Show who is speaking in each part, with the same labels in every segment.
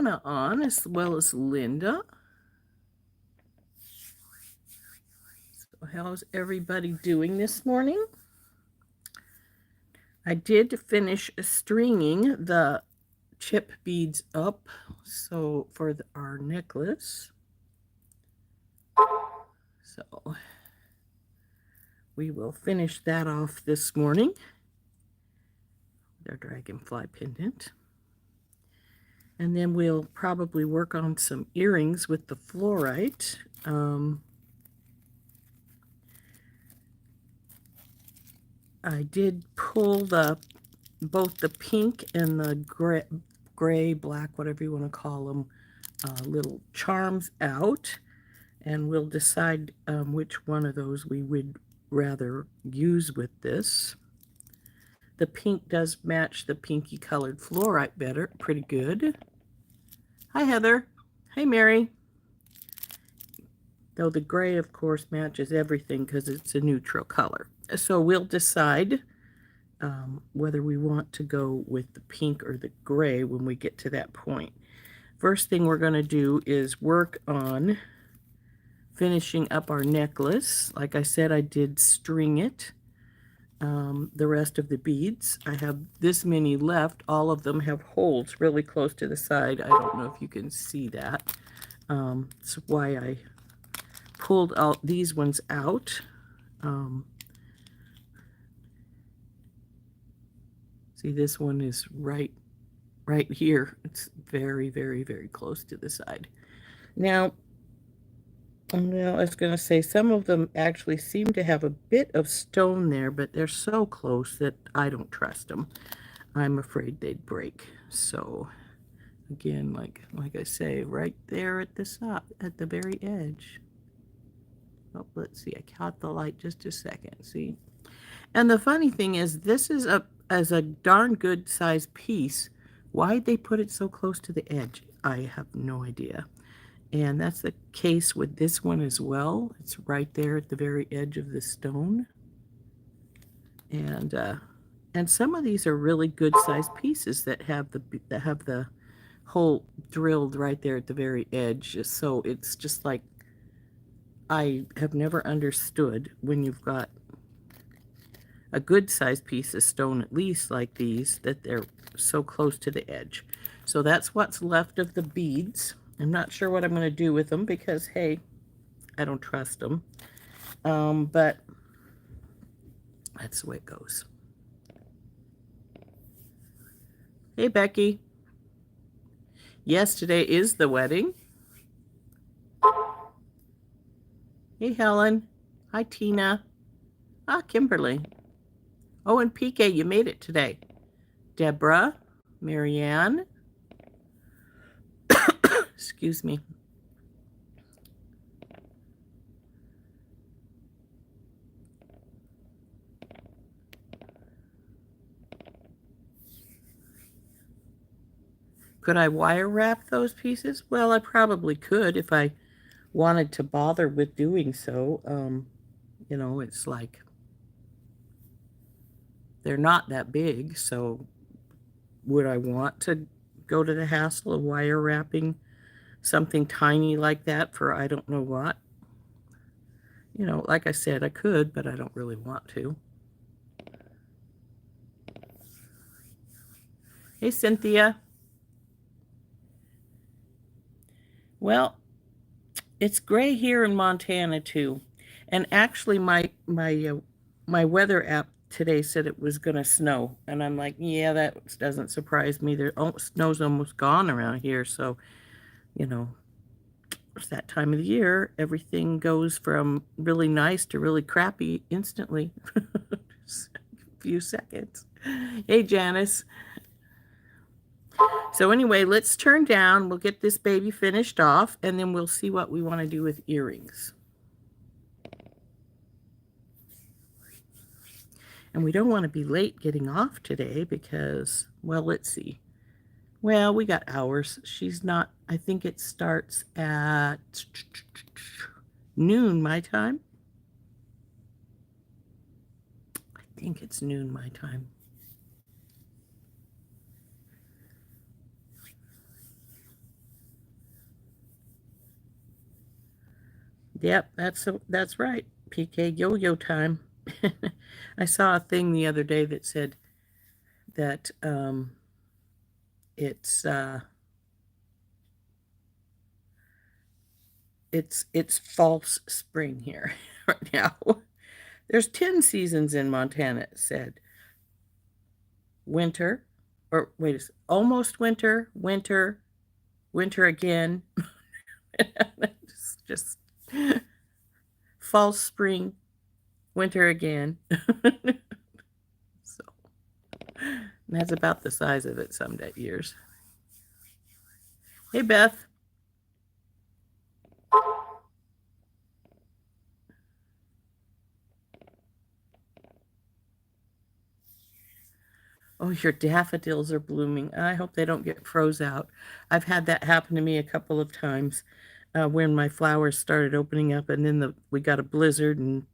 Speaker 1: Donna on, as well as Linda. So how's everybody doing this morning? I did finish stringing the chip beads up, so for our necklace. So we will finish that off this morning. Their dragonfly pendant. And then we'll probably work on some earrings with the fluorite. I did pull both the pink and the gray, black, whatever you want to call them, little charms out. And we'll decide which one of those we would rather use with this. The pink does match the pinky colored fluorite better, pretty good. Hi, Heather. Hey, Mary. Though the gray, of course, matches everything because it's a neutral color. So we'll decide whether we want to go with the pink or the gray when we get to that point. First thing we're going to do is work on finishing up our necklace. Like I said, I did string it. The rest of the beads, I have this many left. All of them have holes really close to the side. I don't know if you can see that. That's why I pulled out these ones out. See, this one is right here. It's very, very, very close to the side. Now, I was going to say some of them actually seem to have a bit of stone there, but they're so close that I don't trust them. I'm afraid they'd break. So, again, like I say, right there at the top, at the very edge. Oh, let's see. I caught the light just a second. See? And the funny thing is, this is a darn good sized piece. Why'd they put it so close to the edge? I have no idea. And that's the case with this one as well. It's right there at the very edge of the stone. And some of these are really good sized pieces that have the hole drilled right there at the very edge. So it's just like, I have never understood when you've got a good sized piece of stone, at least like these, that they're so close to the edge. So that's what's left of the beads. I'm not sure what I'm going to do with them because, hey, I don't trust them. But that's the way it goes. Hey, Becky. Yes, today is the wedding. Hey, Helen. Hi, Tina. Ah, Kimberly. Oh, and PK, you made it today. Deborah, Marianne. Excuse me. Could I wire wrap those pieces? Well, I probably could if I wanted to bother with doing so. It's like they're not that big, so would I want to go to the hassle of wire wrapping something tiny like that for I don't know what? Like I said, I could, but I don't really want to. Hey, Cynthia. Well, it's gray here in Montana too, and actually, my weather app today said it was going to snow, and I'm like, yeah, that doesn't surprise me. Snow's almost gone around here, so it's that time of the year. Everything goes from really nice to really crappy instantly. A few seconds. Hey, Janice. So anyway, let's turn down. We'll get this baby finished off, and then we'll see what we want to do with earrings. And we don't want to be late getting off today because, well, let's see. Well, we got hours. She's not, I think it starts at noon my time. I think it's noon my time. Yep, that's right. PK yo-yo time. I saw a thing the other day that said that it's it's false spring here right now. There's 10 seasons in Montana, it said. Winter, or wait, it's almost winter, winter, winter again. just false spring, winter again. So that's about the size of it some years. Hey, Beth. Oh, your daffodils are blooming. I hope they don't get froze out. I've had that happen to me a couple of times when my flowers started opening up, and then we got a blizzard, and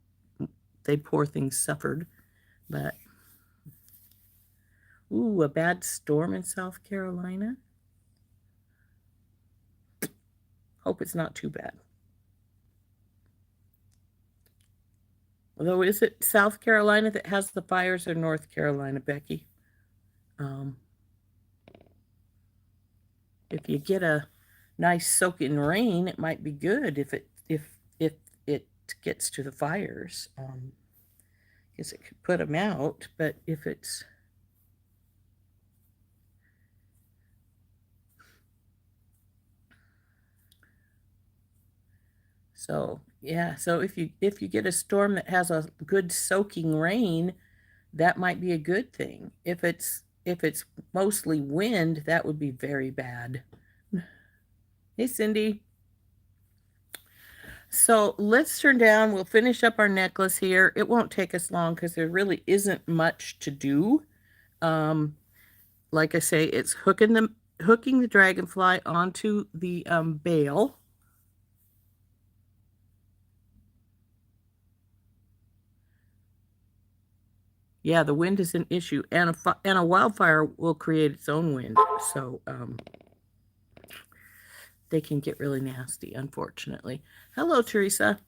Speaker 1: they poor things suffered. But ooh, a bad storm in South Carolina. Hope it's not too bad. Although, is it South Carolina that has the fires or North Carolina, Becky? If you get a nice soaking rain, it might be good if it gets to the fires. Guess it could put them out, but if it's so yeah, so if you get a storm that has a good soaking rain, that might be a good thing. If it's mostly wind, that would be very bad. Hey, Cindy. So let's turn down. We'll finish up our necklace here. It won't take us long because there really isn't much to do. Like I say, it's hooking the dragonfly onto the bail. Yeah, the wind is an issue, and a wildfire will create its own wind. So they can get really nasty, unfortunately. Hello, Teresa.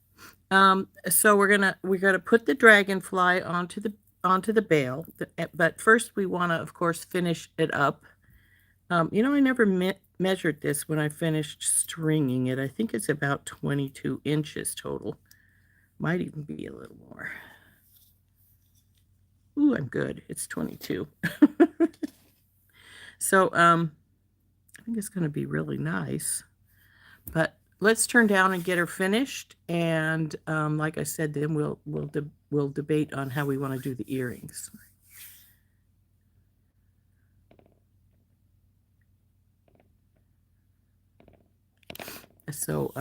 Speaker 1: So we're gonna put the dragonfly onto the bail, but first we want to, of course, finish it up. I never measured this when I finished stringing it. I think it's about 22 inches total. Might even be a little more. Ooh, I'm good. It's 22. So I think it's going to be really nice. But let's turn down and get her finished. And like I said, then we'll debate on how we want to do the earrings. So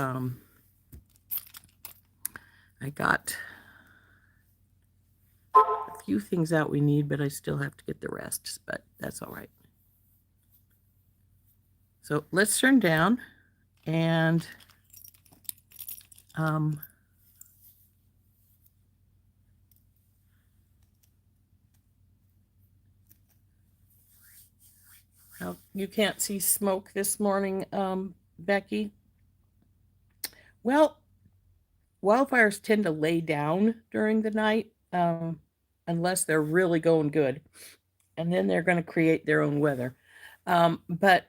Speaker 1: I got a few things out we need, but I still have to get the rest, but that's all right. So let's turn down and you can't see smoke this morning, Becky. Well, wildfires tend to lay down during the night unless they're really going good, and then they're going to create their own weather. But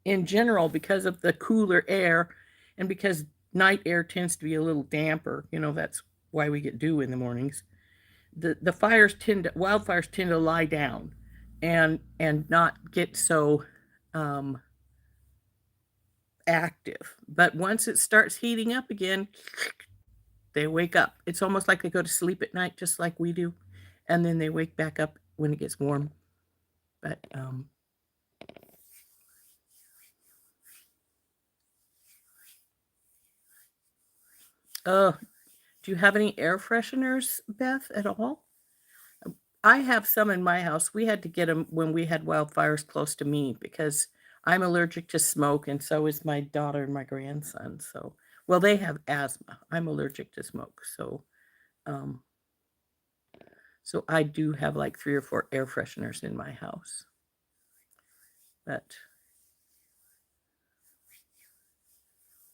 Speaker 1: in general, because of the cooler air and because night air tends to be a little damper, that's why we get dew in the mornings. The wildfires tend to lie down and not get so active. But once it starts heating up again, they wake up. It's almost like they go to sleep at night, just like we do, and then they wake back up when it gets warm. But do you have any air fresheners, Beth, at all? I have some in my house. We had to get them when we had wildfires close to me because I'm allergic to smoke, and so is my daughter and my grandson. So, well, they have asthma. I'm allergic to smoke, so I do have like 3 or 4 air fresheners in my house. But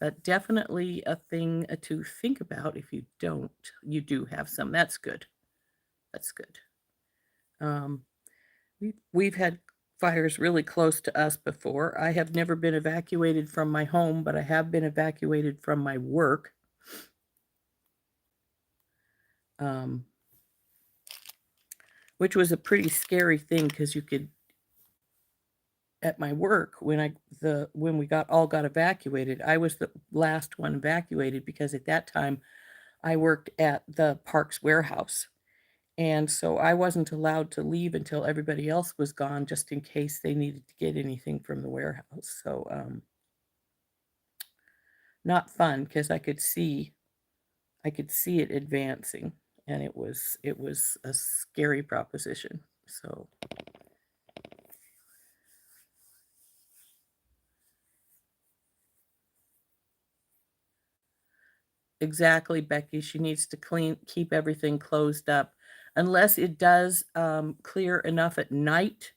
Speaker 1: but definitely a thing to think about. If you don't, you do have some. That's good. That's good. We've had fires really close to us before. I have never been evacuated from my home, but I have been evacuated from my work. Which was a pretty scary thing because you could, at my work, when we got evacuated, I was the last one evacuated because at that time I worked at the Parks warehouse. And so I wasn't allowed to leave until everybody else was gone, just in case they needed to get anything from the warehouse. So, not fun because I could see it advancing, and it was a scary proposition. So exactly, Becky. She needs to keep everything closed up, unless it does clear enough at night,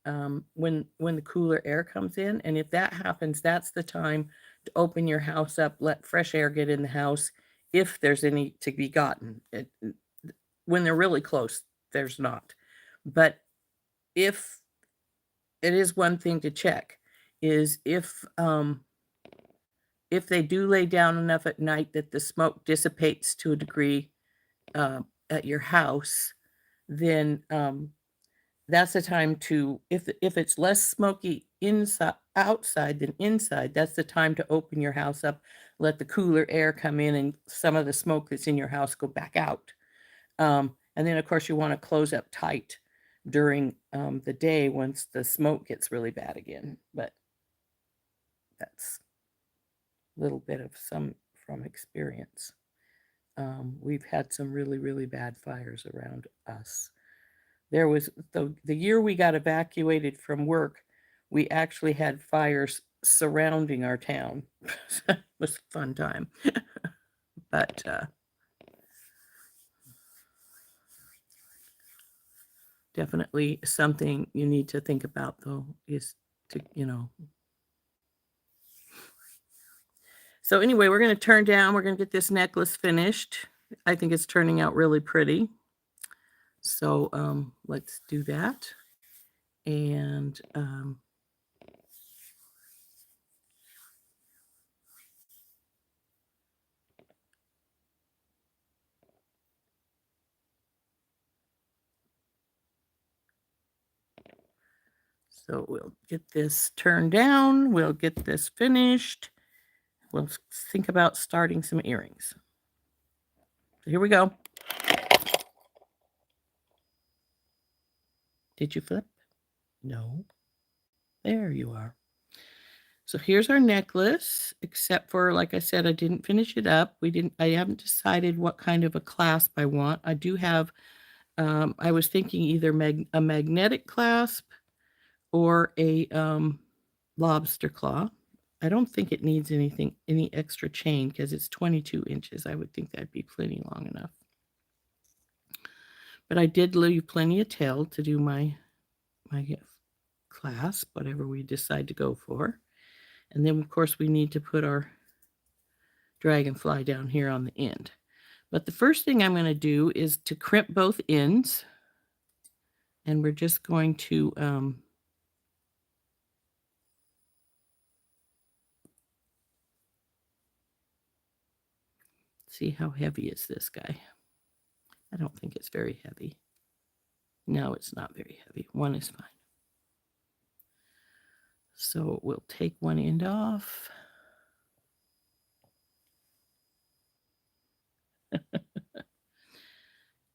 Speaker 1: when the cooler air comes in. And if that happens, that's the time to open your house up, let fresh air get in the house, if there's any to be gotten. When they're really close, there's not. But if it is one thing to check, is if they do lay down enough at night that the smoke dissipates to a degree at your house, then that's the time to, if it's less smoky outside than inside, that's the time to open your house up, let the cooler air come in, and some of the smoke that's in your house go back out. And then, of course, you want to close up tight during the day once the smoke gets really bad again. But that's a little bit of some from experience. We've had some really, really bad fires around us. There was the year we got evacuated from work, we actually had fires surrounding our town. It was a fun time. But definitely something you need to think about, though, is to, So anyway, we're going to turn down. We're going to get this necklace finished. I think it's turning out really pretty. So let's do that. And so we'll get this turned down. We'll get this finished. We'll think about starting some earrings. So here we go. Did you flip? No. There you are. So here's our necklace, except for, like I said, I didn't finish it up. I haven't decided what kind of a clasp I want. I do have, I was thinking either a magnetic clasp or a lobster claw. I don't think it needs any extra chain because it's 22 inches. I would think that'd be plenty long enough. But I did leave plenty of tail to do my clasp, whatever we decide to go for. And then, of course, we need to put our dragonfly down here on the end. But the first thing I'm going to do is to crimp both ends. And we're just going to see how heavy is this guy. I don't think it's very heavy. No, it's not very heavy. One is fine. So we'll take one end off.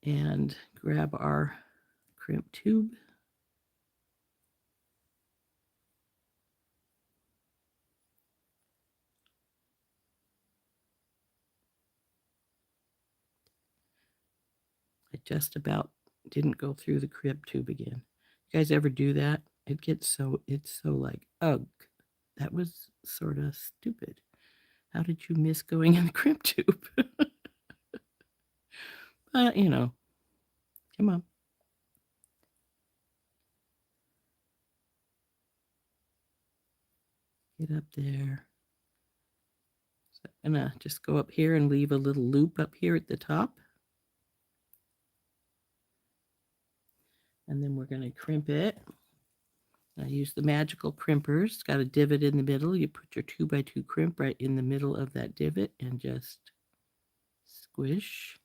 Speaker 1: And grab our crimp tube. I just about didn't go through the crimp tube again. You guys ever do that? It's so like, ugh, that was sort of stupid. How did you miss going in the crimp tube? But, come on. Get up there. So I'm gonna just go up here and leave a little loop up here at the top. And then we're gonna crimp it. I use the magical crimpers. It's got a divot in the middle. You put your 2x2 crimp right in the middle of that divot and just squish,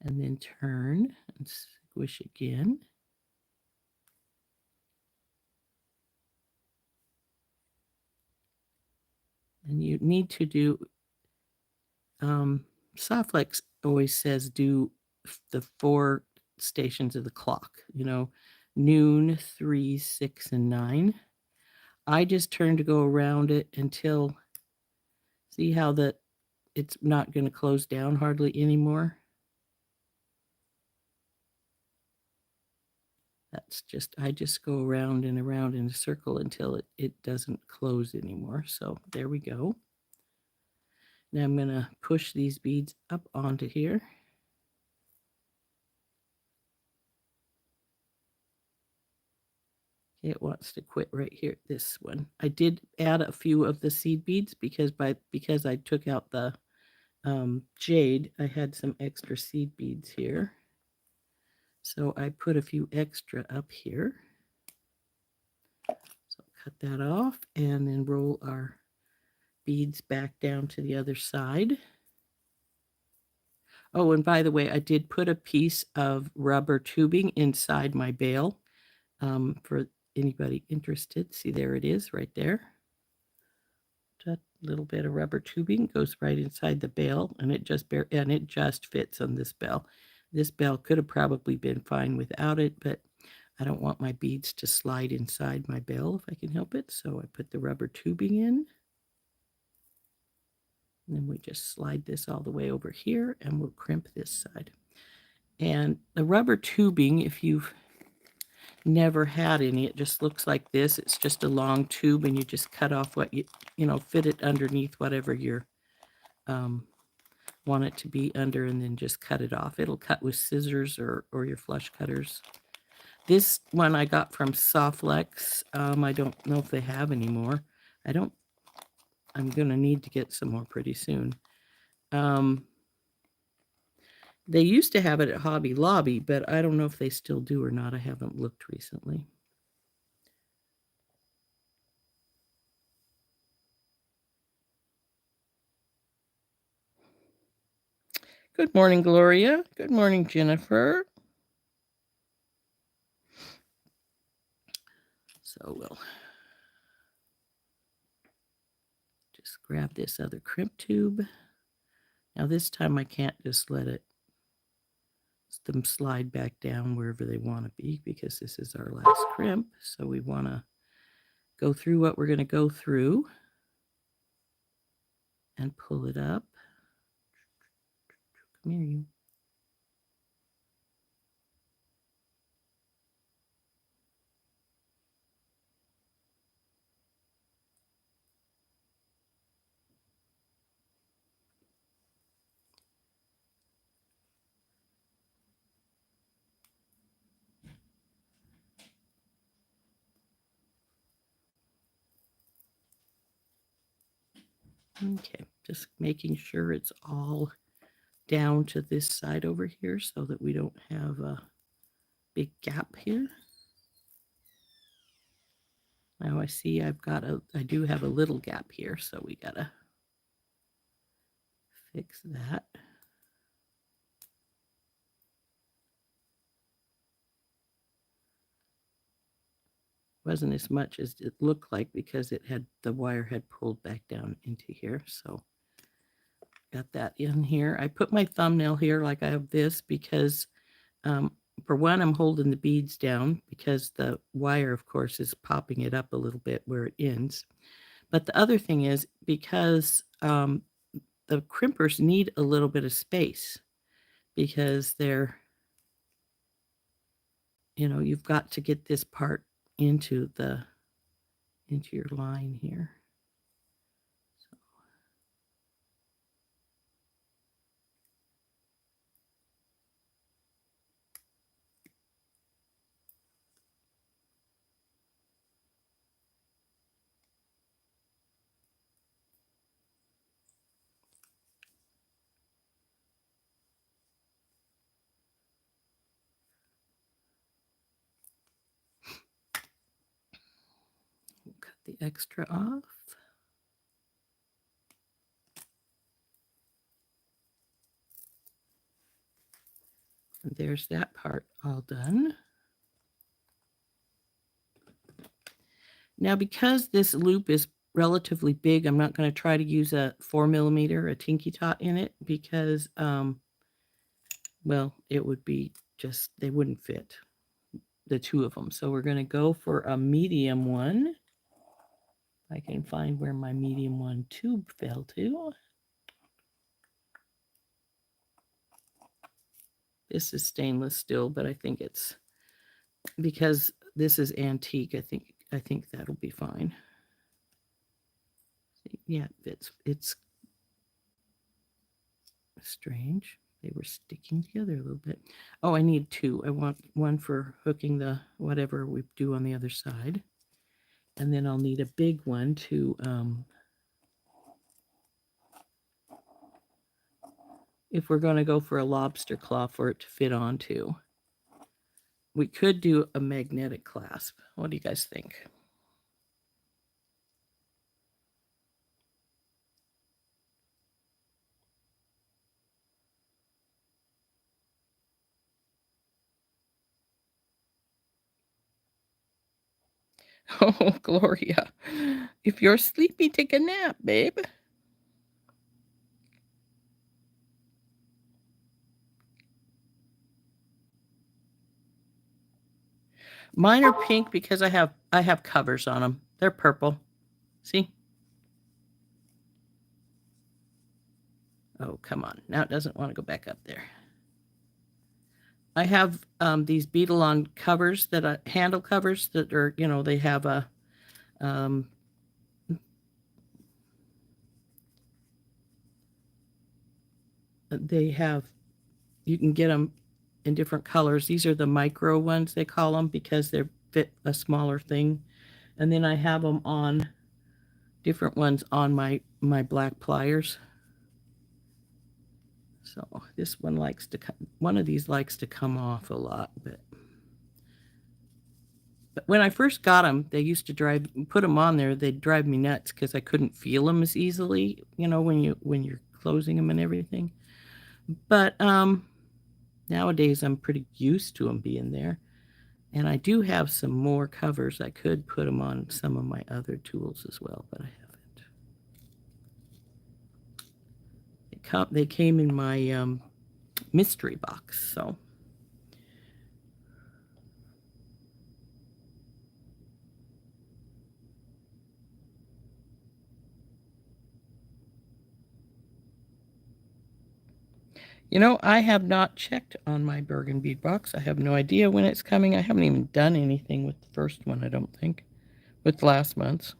Speaker 1: and then turn and squish again. And you need to do, Soflex always says do the 4 stations of the clock, you know, noon, 3, 6, and 9. I just turn to go around it until, see how it's not going to close down hardly anymore. That's just, I just go around and around in a circle until it doesn't close anymore. So there we go. Now I'm going to push these beads up onto here. It wants to quit right here, this one. I did add a few of the seed beads because I took out the jade, I had some extra seed beads here. So I put a few extra up here. So cut that off and then roll our beads back down to the other side. Oh, and by the way, I did put a piece of rubber tubing inside my bail for anybody interested. See, there it is right there. That little bit of rubber tubing goes right inside the bail, and it just fits on this bell. This bell could have probably been fine without it, but I don't want my beads to slide inside my bell if I can help it. So I put the rubber tubing in. And then we just slide this all the way over here and we'll crimp this side. And the rubber tubing, if you've never had any, it just looks like this. It's just a long tube and you just cut off what you fit it underneath whatever you're want it to be under, and then just cut it off. It'll cut with scissors or your flush cutters. This one I got from Soflex. I don't know if they have any more. I'm going to need to get some more pretty soon. They used to have it at Hobby Lobby, but I don't know if they still do or not. I haven't looked recently. Good morning, Gloria. Good morning, Jennifer. So we'll just grab this other crimp tube. Now this time I can't just let them slide back down wherever they want to be, because this is our last crimp. So we want to go through what we're going to go through and pull it up. Come here, you. Okay, just making sure it's all down to this side over here so that we don't have a big gap here. Now I see I do have a little gap here, so we gotta fix that. Wasn't as much as it looked like because the wire had pulled back down into here. So got that in here. I put my thumbnail here like I have this because for one, I'm holding the beads down because the wire, of course, is popping it up a little bit where it ends. But the other thing is because the crimpers need a little bit of space because they're, you've got to get this part into your line here. So. the extra off. And there's that part all done. Now, because this loop is relatively big, I'm not going to try to use a 4mm, a Tinky Tot in it, because, well, it would be just, they wouldn't fit, the two of them. So we're going to go for a medium one. I can find where my medium one tube fell to. This is stainless still, but I think it's, because this is antique, I think that'll be fine. Yeah, it's strange. They were sticking together a little bit. Oh, I need two. I want one for hooking the whatever we do on the other side. And then I'll need a big one to, if we're going to go for a lobster claw for it to fit onto. We could do a magnetic clasp. What do you guys think? Oh, Gloria, if you're sleepy, take a nap, babe. Mine are pink because I have covers on them. They're purple. See? Oh, come on. Now it doesn't want to go back up there. I have these Beadle-On covers that handle covers that are, they have a you can get them in different colors. These are the micro ones, they call them, because they fit a smaller thing. And then I have them on different ones on my black pliers. So this one one of these likes to come off a lot, but when I first got them, they used to put them on there, they'd drive me nuts because I couldn't feel them as easily, when you're closing them and everything. But nowadays I'm pretty used to them being there. And I do have some more covers. I could put them on some of my other tools as well, but I haven't. They came in my mystery box, so. I have not checked on my Bergen bead box. I have no idea when it's coming. I haven't even done anything with the first one, I don't think, with last month's.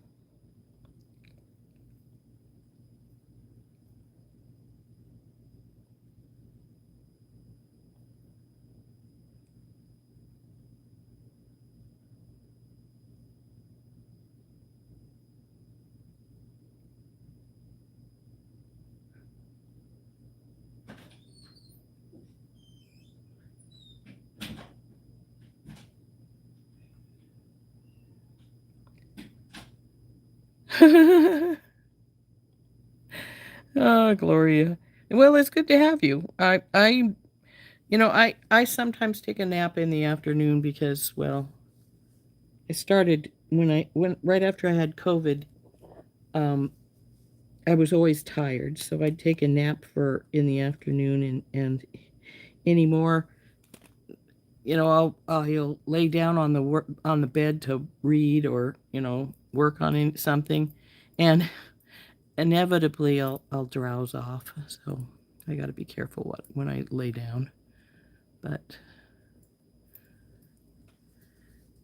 Speaker 1: Oh, Gloria. Well, it's good to have you. I sometimes take a nap in the afternoon because, well, it started right after I had COVID. I was always tired, so I'd take a nap in the afternoon, and anymore, I'll lay down on the bed to read or work on something, and inevitably I'll drowse off. So I got to be careful when I lay down. But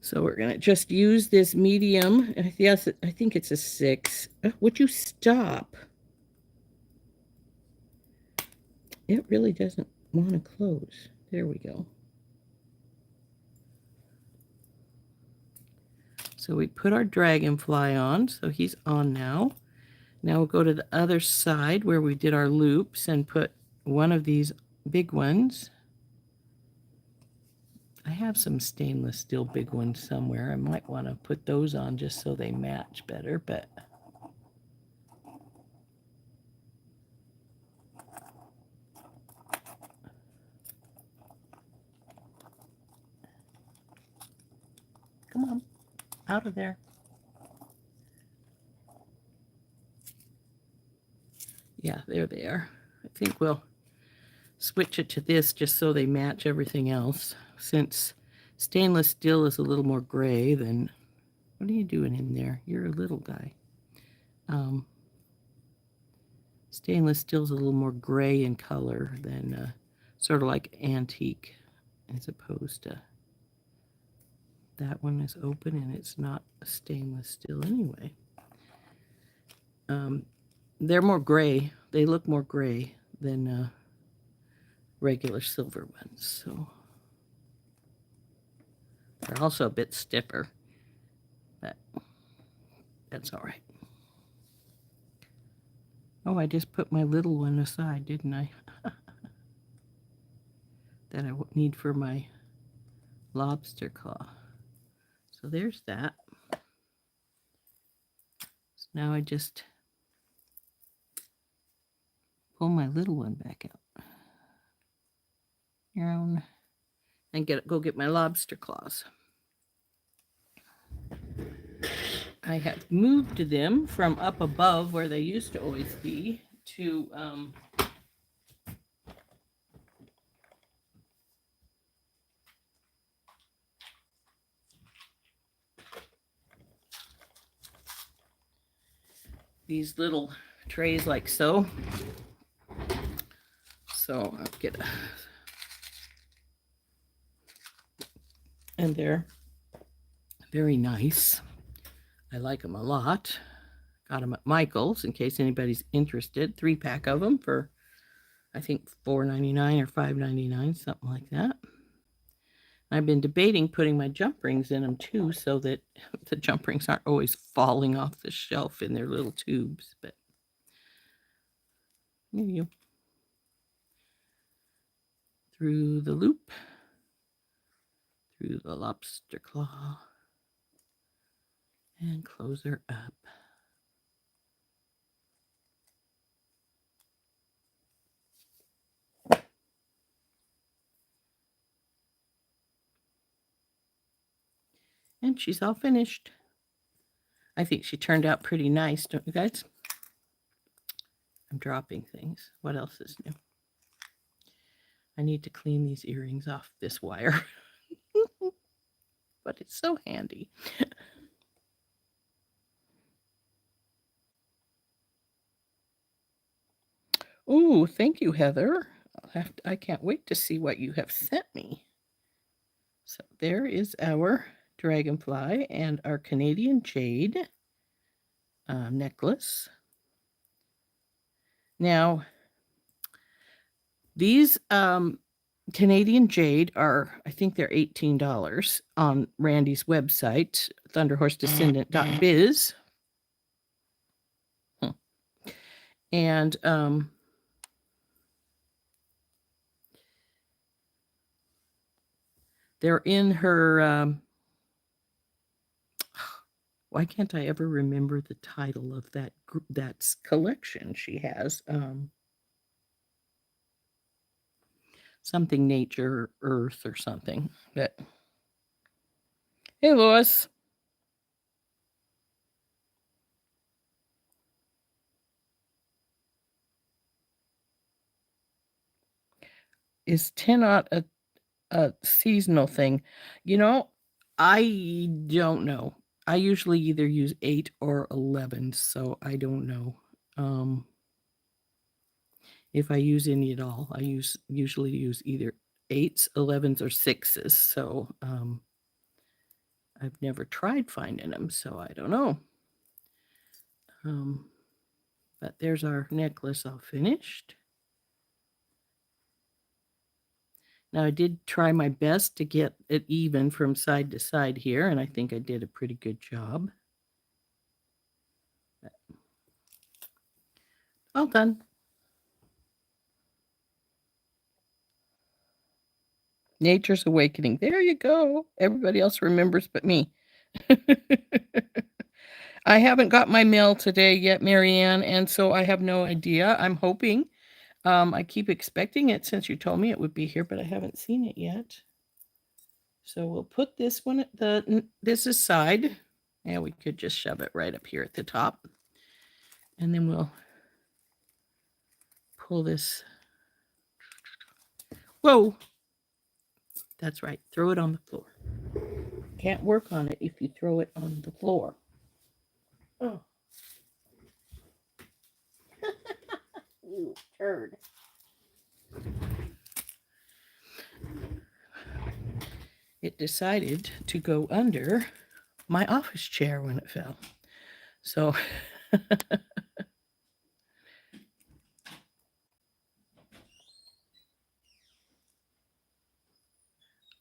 Speaker 1: so we're gonna just use this medium. Yes, I think it's a 6. Would you stop? It really doesn't want to close. There we go. So we put our dragonfly on, so he's on now. Now we'll go to the other side where we did our loops and put one of these big ones. I have some stainless steel big ones somewhere. I might want to put those on just so they match better, but come on, out of there. Yeah, there they are. I think we'll switch it to this just so they match everything else. Since stainless steel is a little more gray than, what are you doing in there? You're a little guy. Stainless steel is a little more gray in color than sort of like antique, as opposed to that one is open and it's not stainless steel anyway. They're more gray. They look more gray than regular silver ones. So they're also a bit stiffer, but that's all right. Oh, I just put my little one aside, didn't I? That I need for my lobster claw. So there's that. So now I just pull my little one back out. And go get my lobster claws. I have moved them from up above where they used to always be to these little trays like so. So I'll get a, and they're very nice. I like them a lot. Got them at Michael's in case anybody's interested. 3-pack of them for, I think, $4.99 or $5.99, something like that. I've been debating putting my jump rings in them too, so that the jump rings aren't always falling off the shelf in their little tubes. But there you go. Through the loop, through the lobster claw, and close her up. And she's all finished. I think she turned out pretty nice, don't you guys? I'm dropping things. What else is new? I need to clean these earrings off this wire. But it's so handy. Oh, thank you, Heather. I can't wait to see what you have sent me. So there is our dragonfly and our Canadian jade necklace. Now, these Canadian jade are, I think they're $18 on Randy's website, thunderhorsedescendant.biz. And they're in her, why can't I ever remember the title of that collection she has? Something nature, earth, or something. But hey, Lois. Is 10-aught a seasonal thing? You know, I don't know. I usually either use 8 or 11, so I don't know. If I use any at all, I usually use either 8s, 11s, or 6s. So I've never tried finding them, so I don't know. But there's our necklace all finished. Now I did try my best to get it even from side to side here, and I think I did a pretty good job. All done. Nature's Awakening. There you go. Everybody else remembers but me. I haven't got my mail today yet, Marianne, and so I have no idea. I'm hoping. I keep expecting it since you told me it would be here, but I haven't seen it yet. So we'll put this one this aside. Yeah, we could just shove it right up here at the top. And then we'll pull this. Whoa. That's right. Throw it on the floor. Can't work on it if you throw it on the floor. Oh. You turd. It decided to go under my office chair when it fell. So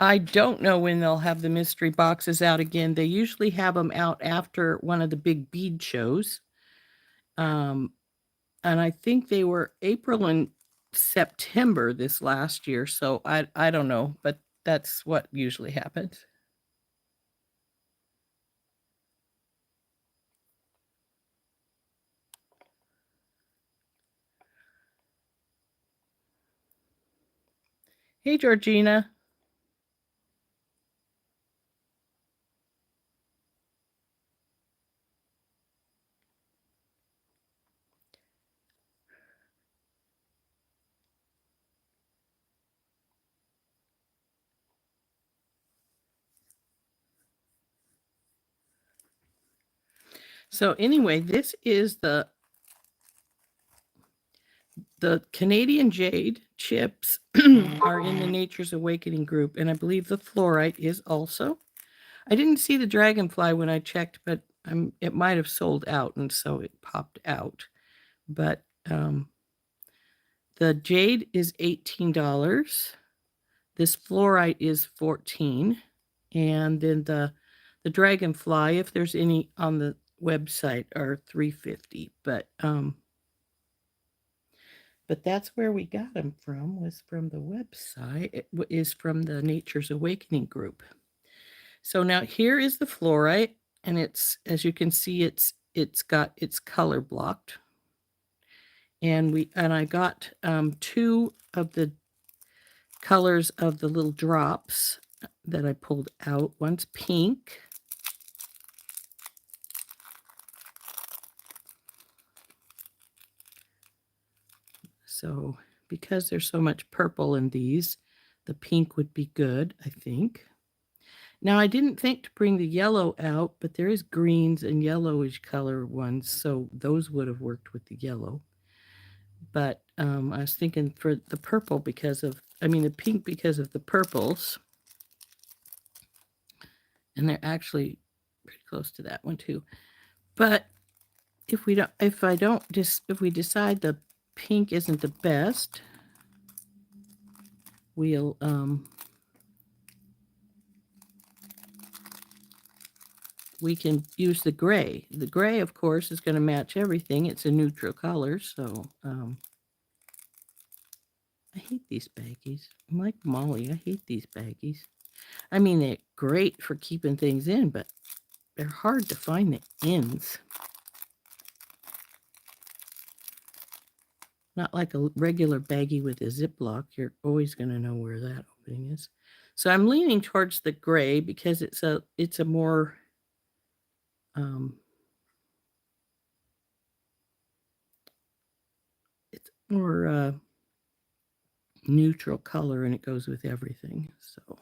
Speaker 1: I don't know when they'll have the mystery boxes out again. They usually have them out after one of the big bead shows. And I think they were April and September this last year. So I don't know, but that's what usually happens. Hey, Georgina. So anyway, this is the Canadian Jade chips are in the Nature's Awakening group, and I believe the fluorite is also. I didn't see the dragonfly when I checked, but it might have sold out, and so it popped out. But the jade is $18. This fluorite is $14, and then the dragonfly, if there's any on the website, are $3.50. But that's where we got them from, was from the website. It is from the Nature's Awakening group. So now here is the fluorite, and it's, as you can see, it's color blocked. And I got 2 of the colors of the little drops that I pulled out. One's pink. So because there's so much purple in these, the pink would be good, I think. Now, I didn't think to bring the yellow out, but there is greens and yellowish color ones, so those would have worked with the yellow. But I was thinking for the purple the pink because of the purples. And they're actually pretty close to that one too. But if we decide the pink isn't the best, we'll we can use the gray. The gray, of course, is going to match everything. It's a neutral color, so I hate these baggies. I'm like Molly. I hate these baggies. I mean, they're great for keeping things in, but they're hard to find the ends. Not like a regular baggie with a Ziploc. You're always going to know where that opening is. So I'm leaning towards the gray because it's a more it's more neutral color, and it goes with everything. So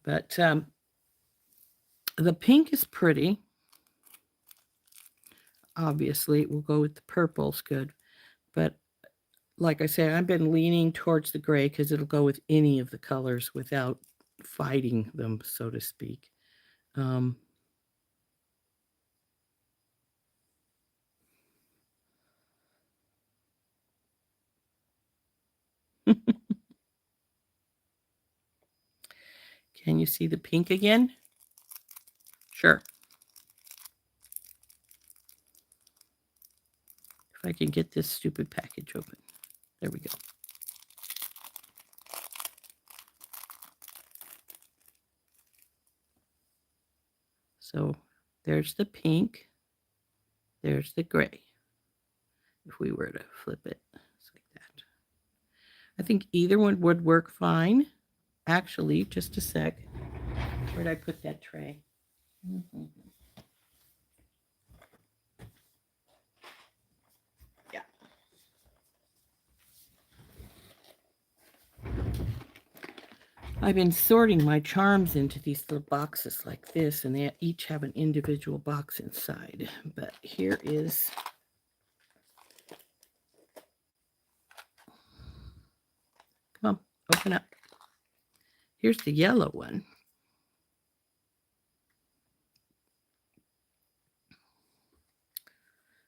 Speaker 1: but the pink is pretty. obviously we'll go with the purple's good. But like I said, I've been leaning towards the gray because it'll go with any of the colors without fighting them, so to speak. Can you see the pink again? Sure. If I can get this stupid package open. There we go. So there's the pink. There's the gray. If we were to flip it, it's like that. I think either one would work fine. Actually, just a sec. Where'd I put that tray? Mm-hmm. Yeah. I've been sorting my charms into these little boxes like this, and they each have an individual box inside. But here is come on, open up. Here's the yellow one.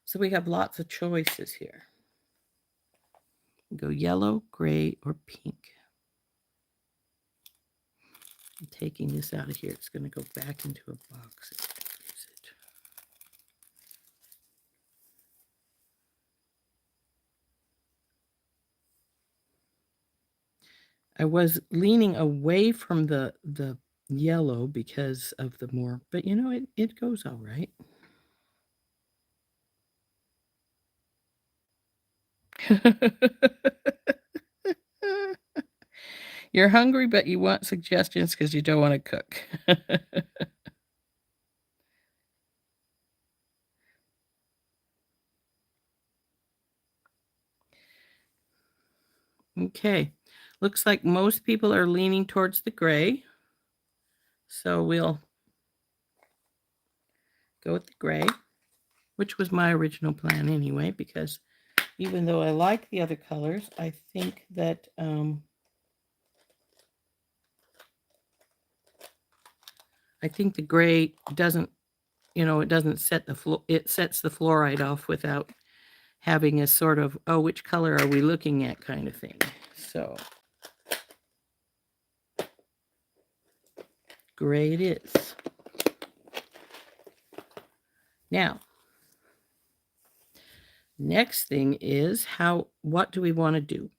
Speaker 1: So we have lots of choices here. Go yellow, gray, or pink. I'm taking this out of here. It's going to go back into a box. I was leaning away from the yellow because of the more, but you know, it goes all right. You're hungry, but you want suggestions because you don't want to cook. Okay, looks like most people are leaning towards the gray. So we'll go with the gray, which was my original plan anyway, because even though I like the other colors, I think that the gray doesn't, you know, it doesn't set the floor, it sets the fluorite off without having a sort of, oh, which color are we looking at kind of thing. So gray it is. Now, next thing is what do we want to do?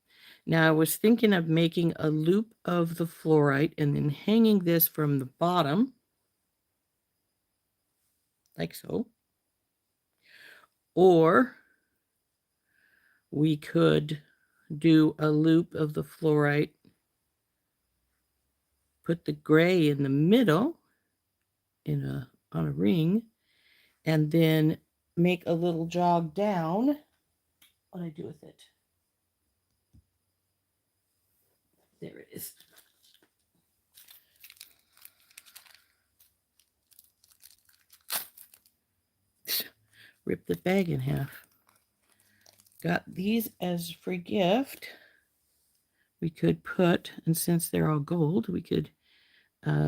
Speaker 1: Now I was thinking of making a loop of the fluorite and then hanging this from the bottom like so. Or we could do a loop of the fluorite, put the gray in the middle on a ring, and then make a little jog down. What do I do with it? There it is. Rip the bag in half. Got these as free gift. We could put, and since they're all gold, we could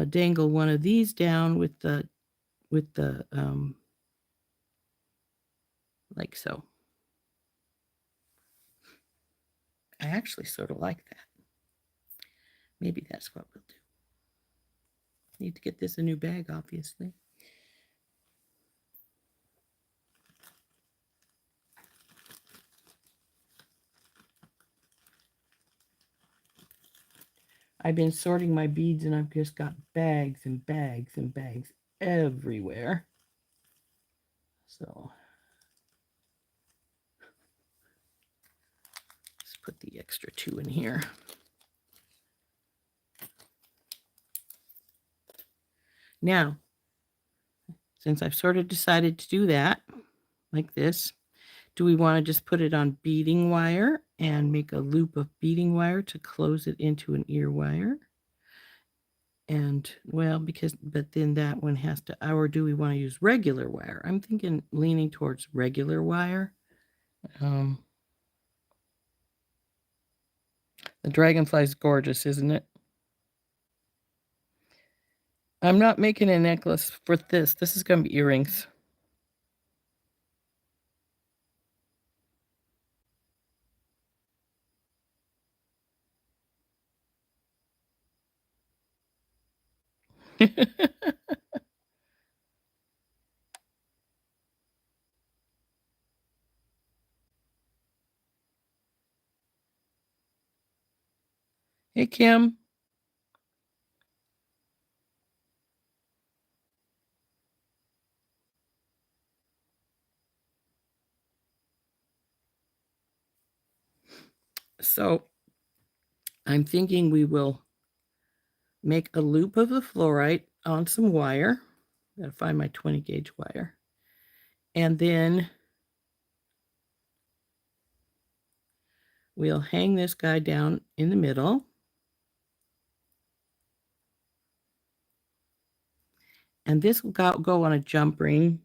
Speaker 1: dangle one of these down with the like so. I actually sort of like that. Maybe that's what we'll do. Need to get this a new bag, obviously. I've been sorting my beads and I've just got bags and bags and bags everywhere. So let's put the extra 2 in here. Now, since I've sort of decided to do that, like this, do we want to just put it on beading wire and make a loop of beading wire to close it into an ear wire? And well, but then that one has to, or do we want to use regular wire? I'm thinking leaning towards regular wire. The dragonfly is gorgeous, isn't it? I'm not making a necklace for this. This is going to be earrings. Hey, Kim. So I'm thinking we will make a loop of the fluorite on some wire. Gotta find my 20 gauge wire. And then we'll hang this guy down in the middle. And this will go on a jump ring,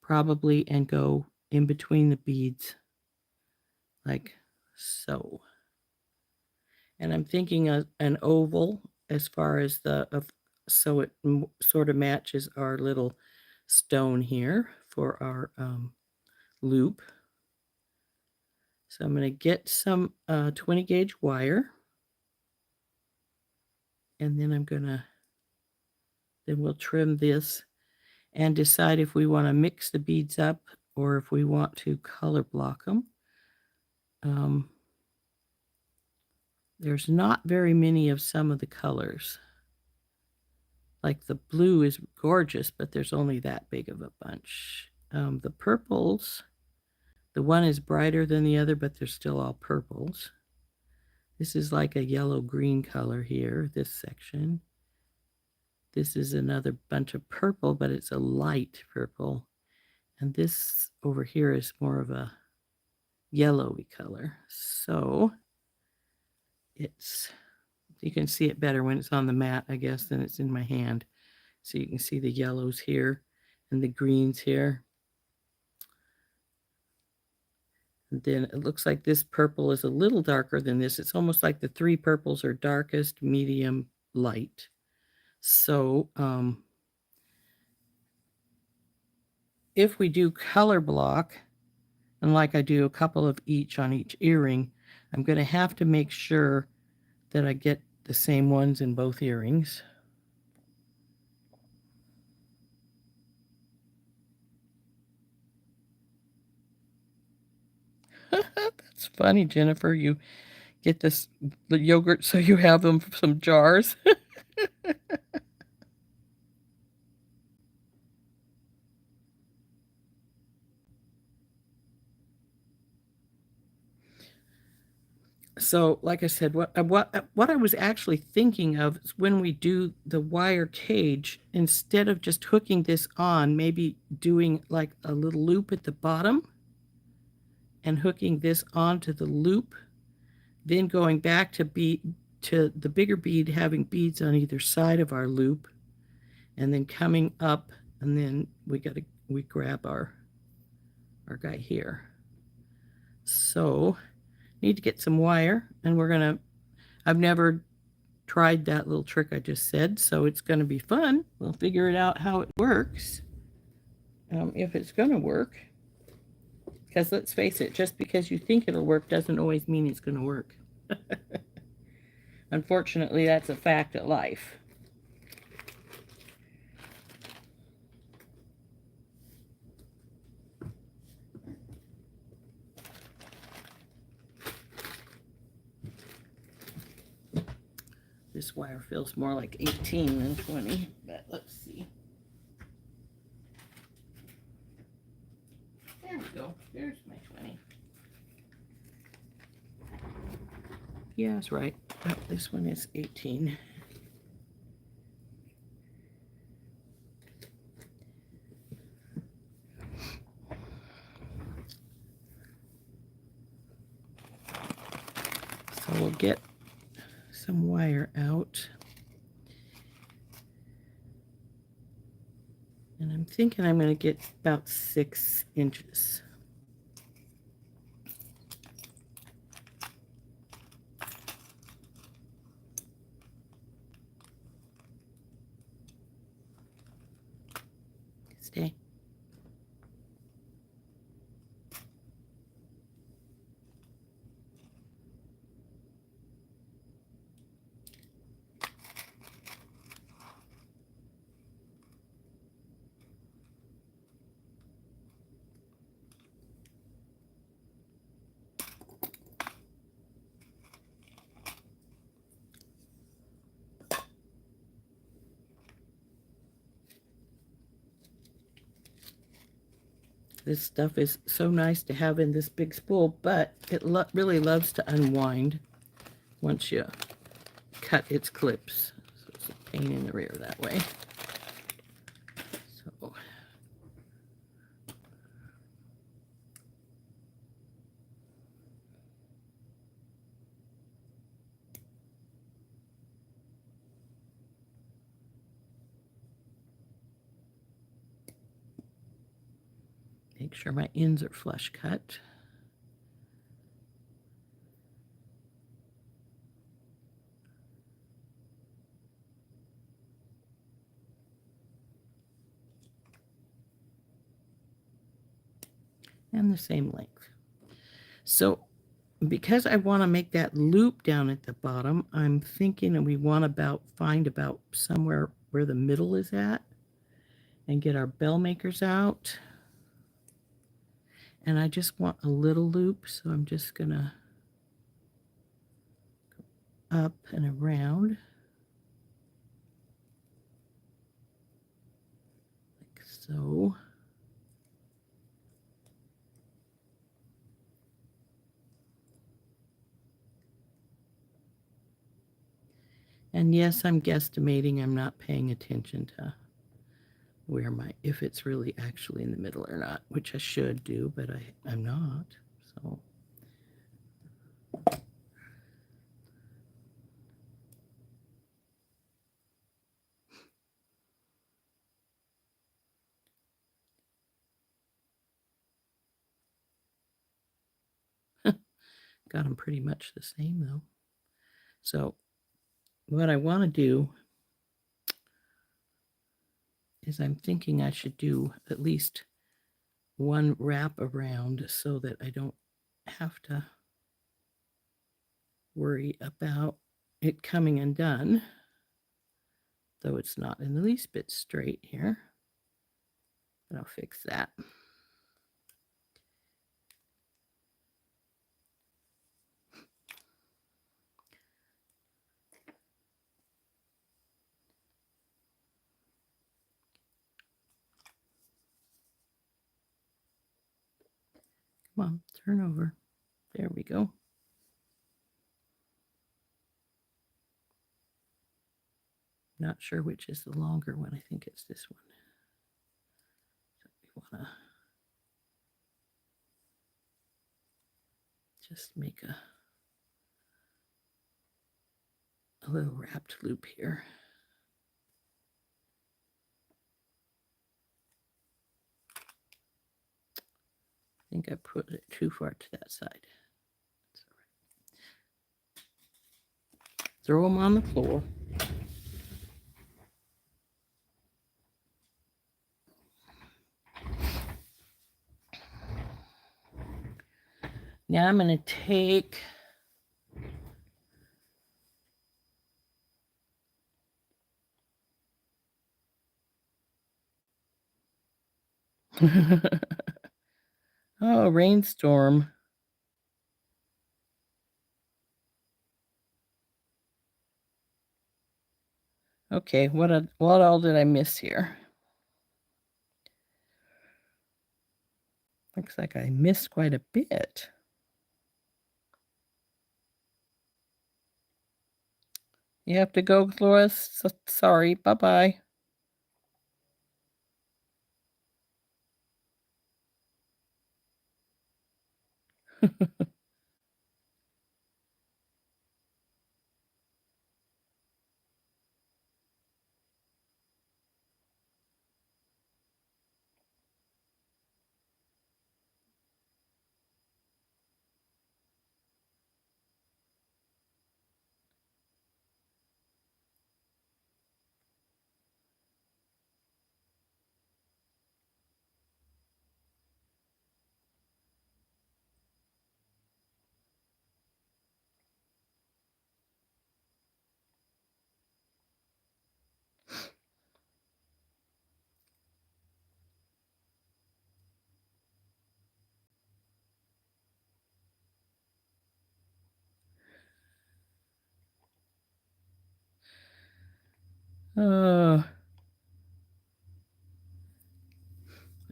Speaker 1: probably, and go in between the beads, like so. And I'm thinking an oval as far as so it sort of matches our little stone here for our loop. So I'm going to get some 20 gauge wire, and then then we'll trim this and decide if we want to mix the beads up or if we want to color block them. There's not very many of some of the colors. Like the blue is gorgeous, but there's only that big of a bunch. The purples, the one is brighter than the other, but they're still all purples. This is like a yellow-green color here, this section. This is another bunch of purple, but it's a light purple. And this over here is more of a yellowy color. So you can see it better when it's on the mat, I guess, than it's in my hand. So you can see the yellows here and the greens here. And then it looks like this purple is a little darker than this. It's almost like the three purples are darkest, medium, light. So if we do color block, and like I do a couple of each on each earring, I'm going to have to make sure that I get the same ones in both earrings. That's funny, Jennifer. You get the yogurt so you have them from some jars. So, like I said, what I was actually thinking of is when we do the wire cage, instead of just hooking this on, maybe doing like a little loop at the bottom and hooking this onto the loop, then going back to the bigger bead, having beads on either side of our loop, and then coming up, and then we grab our guy here. So need to get some wire, and I've never tried that little trick I just said, so it's going to be fun. We'll figure it out how it works, if it's going to work. Because let's face it, just because you think it'll work doesn't always mean it's going to work. Unfortunately, that's a fact of life. This wire feels more like 18 than 20, but let's see. There we go. There's my 20. Yeah, that's right. Oh, this one is 18. So we'll get some wire out, And I'm thinking I'm going to get about 6 inches. Stay. This stuff is so nice to have in this big spool, but it really loves to unwind once you cut its clips. So it's a pain in the rear that way. So make sure my ends are flush cut. And the same length. So because I want to make that loop down at the bottom, I'm thinking we want to find about somewhere where the middle is at and get our bell makers out. And I just want a little loop, so I'm just going to go up and around like so. And yes, I'm guesstimating. I'm not paying attention to where if it's really actually in the middle or not, which I should do, but I'm not. So got them pretty much the same though. So what I want to do is I'm thinking I should do at least one wrap around so that I don't have to worry about it coming undone, though it's not in the least bit straight here. But I'll fix that. Come on, turn over. There we go. Not sure which is the longer one. I think it's this one. So we want to just make a little wrapped loop here. I think I put it too far to that side. That's all right. Throw them on the floor. Now I'm going to take oh, rainstorm. Okay, what all did I miss here? Looks like I missed quite a bit. You have to go, Lois. So, sorry. Bye-bye.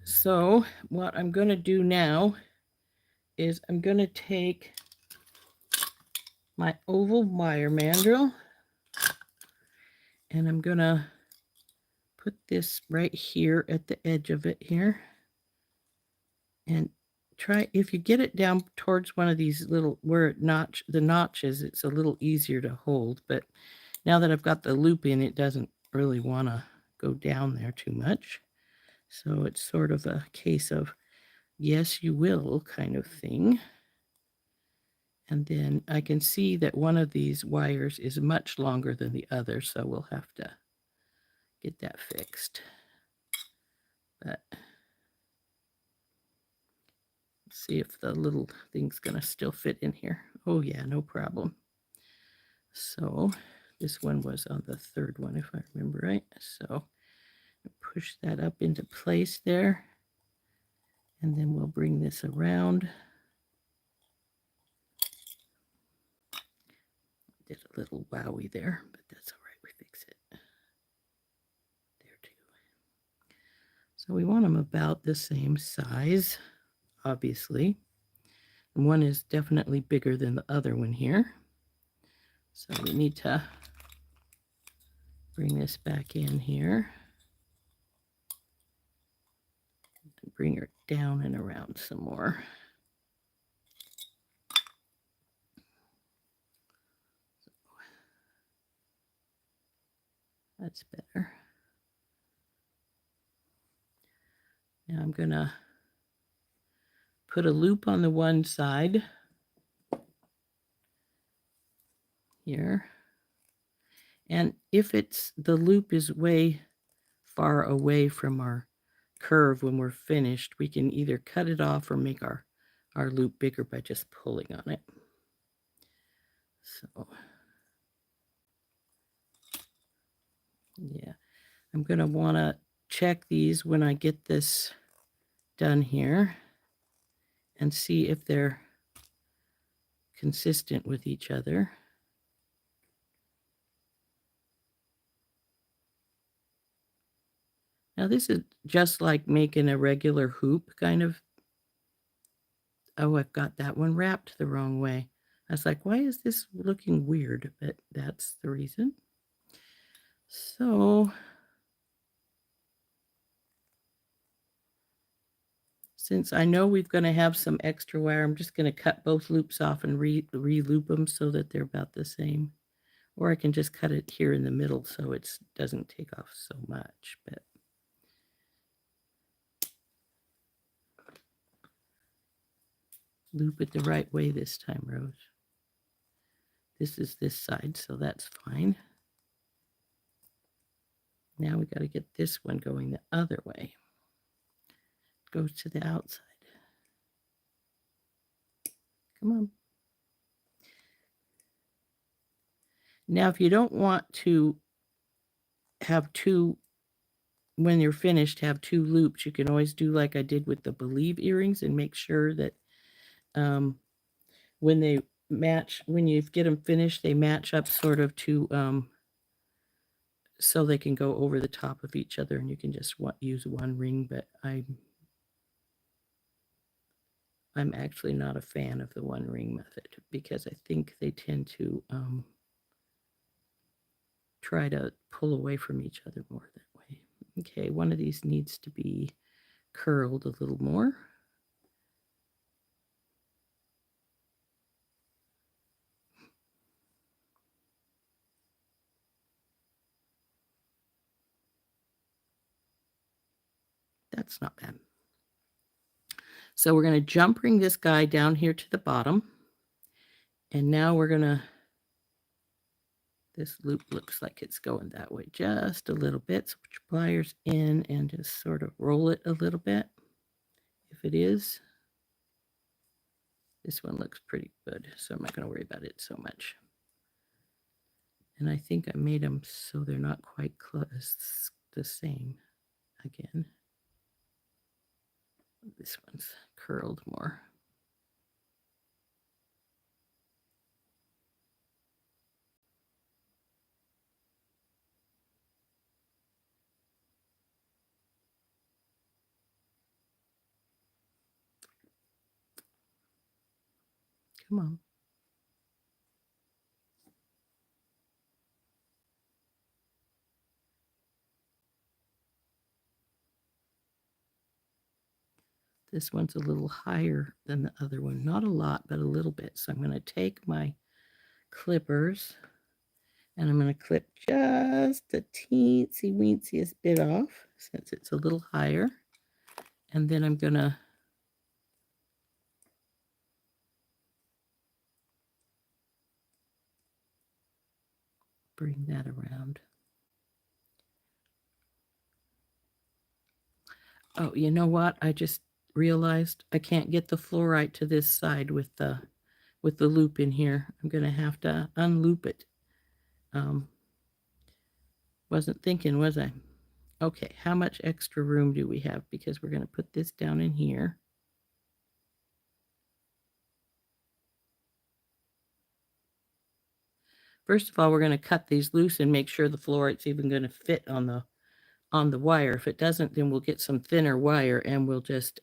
Speaker 1: So what I'm going to do now is I'm going to take my oval wire mandrel and I'm going to put this right here at the edge of it here. And try, if you get it down towards one of these little, where the notch is, it's a little easier to hold. But now that I've got the loop in, it doesn't really want to go down there too much. So it's sort of a case of yes, you will kind of thing. And then I can see that one of these wires is much longer than the other, so we'll have to get that fixed. But let's see if the little thing's going to still fit in here. Oh yeah, no problem. So this one was on the third one, if I remember right. So push that up into place there. And then we'll bring this around. Did a little wowie there, but that's all right. We fix it. There too. So we want them about the same size, obviously. And one is definitely bigger than the other one here. So we need to bring this back in here. And bring her down and around some more. That's better. Now I'm going to put a loop on the one side here. And if the loop is way far away from our curve when we're finished, we can either cut it off or make our loop bigger by just pulling on it. So yeah, I'm going to want to check these when I get this done here and see if they're consistent with each other. Now this is just like making a regular hoop kind of. Oh, I've got that one wrapped the wrong way. I was like, why is this looking weird? But that's the reason. So since I know we're going to have some extra wire, I'm just going to cut both loops off and re-loop them so that they're about the same. Or I can just cut it here in the middle so it doesn't take off so much. But loop it the right way this time, Rose. This is this side, so that's fine. Now we got to get this one going the other way. It goes to the outside. Come on. Now, if you don't want to have two, when you're finished, have two loops, you can always do like I did with the Believe earrings and make sure that when they match, when you get them finished, they match up sort of to, so they can go over the top of each other and you can just use one ring, but I'm actually not a fan of the one ring method because I think they tend to try to pull away from each other more that way. Okay, one of these needs to be curled a little more. That's not bad. So we're going to jump ring this guy down here to the bottom. And now we're going to, this loop looks like it's going that way just a little bit. So put your pliers in and just sort of roll it a little bit. If it is, this one looks pretty good, so I'm not going to worry about it so much. And I think I made them so they're not quite close, the same again. This one's curled more. Come on. This one's a little higher than the other one. Not a lot, but a little bit. So I'm going to take my clippers and I'm going to clip just the teensy weensiest bit off since it's a little higher. And then I'm going to bring that around. Oh, you know what? I just realized I can't get the fluorite to this side with the loop in here. I'm going to have to unloop it. Wasn't thinking, was I? Okay, how much extra room do we have? Because we're going to put this down in here. First of all, we're going to cut these loose and make sure the fluorite's even going to fit on the wire. If it doesn't, then we'll get some thinner wire and we'll just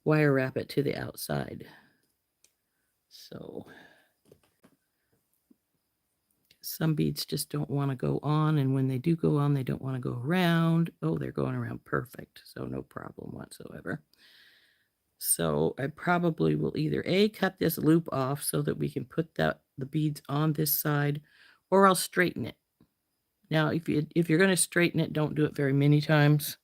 Speaker 1: wire wrap it to the outside. So some beads just don't want to go on, and when they do go on, they don't want to go around. Oh, they're going around perfect, so no problem whatsoever. So I probably will either cut this loop off so that we can put the beads on this side, or I'll straighten it. Now, if you're going to straighten it, don't do it very many times.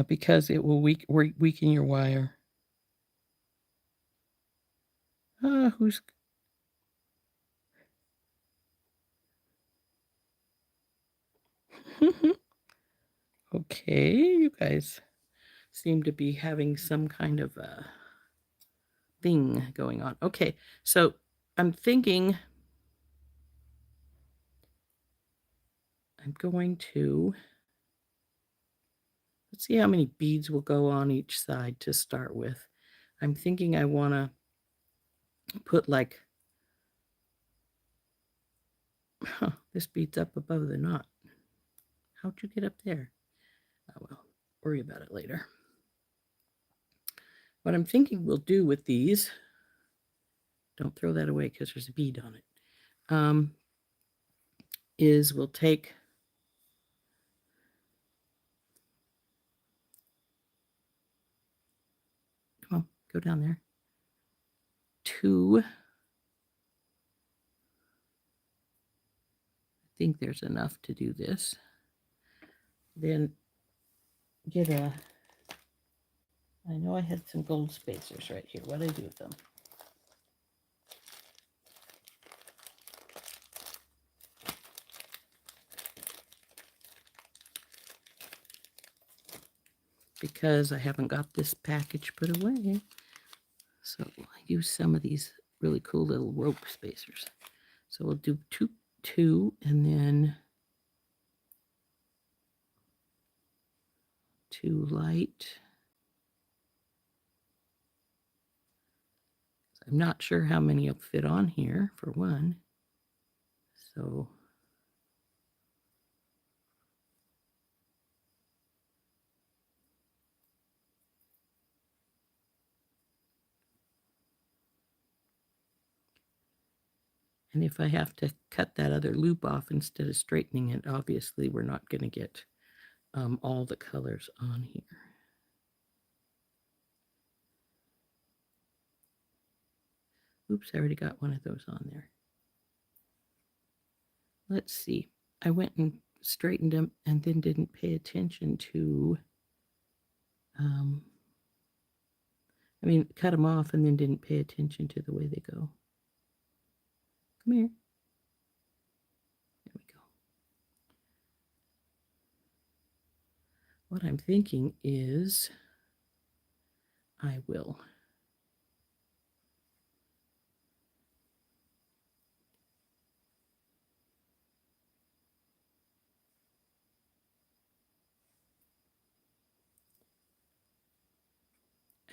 Speaker 1: Because it will weaken your wire. Who's... Okay, you guys seem to be having some kind of a thing going on. Okay, so I'm thinking I'm going to... Let's see how many beads will go on each side to start with. I'm thinking I want to put like... this bead's up above the knot. How'd you get up there? Oh, well, worry about it later. What I'm thinking we'll do with these... Don't throw that away because there's a bead on it. Is we'll take... Come on, go down there. 2. I think there's enough to do this. Then get a... I know I had some gold spacers right here. What do I do with them? Because I haven't got this package put away. So I use some of these really cool little rope spacers. So we'll do two and then 2 light. I'm not sure how many will fit on here for one. So and if I have to cut that other loop off instead of straightening it, obviously we're not going to get all the colors on here. Oops, I already got one of those on there. Let's see. I went and straightened them and then didn't pay attention to, cut them off and then didn't pay attention to the way they go. Come here. There we go. What I'm thinking is I will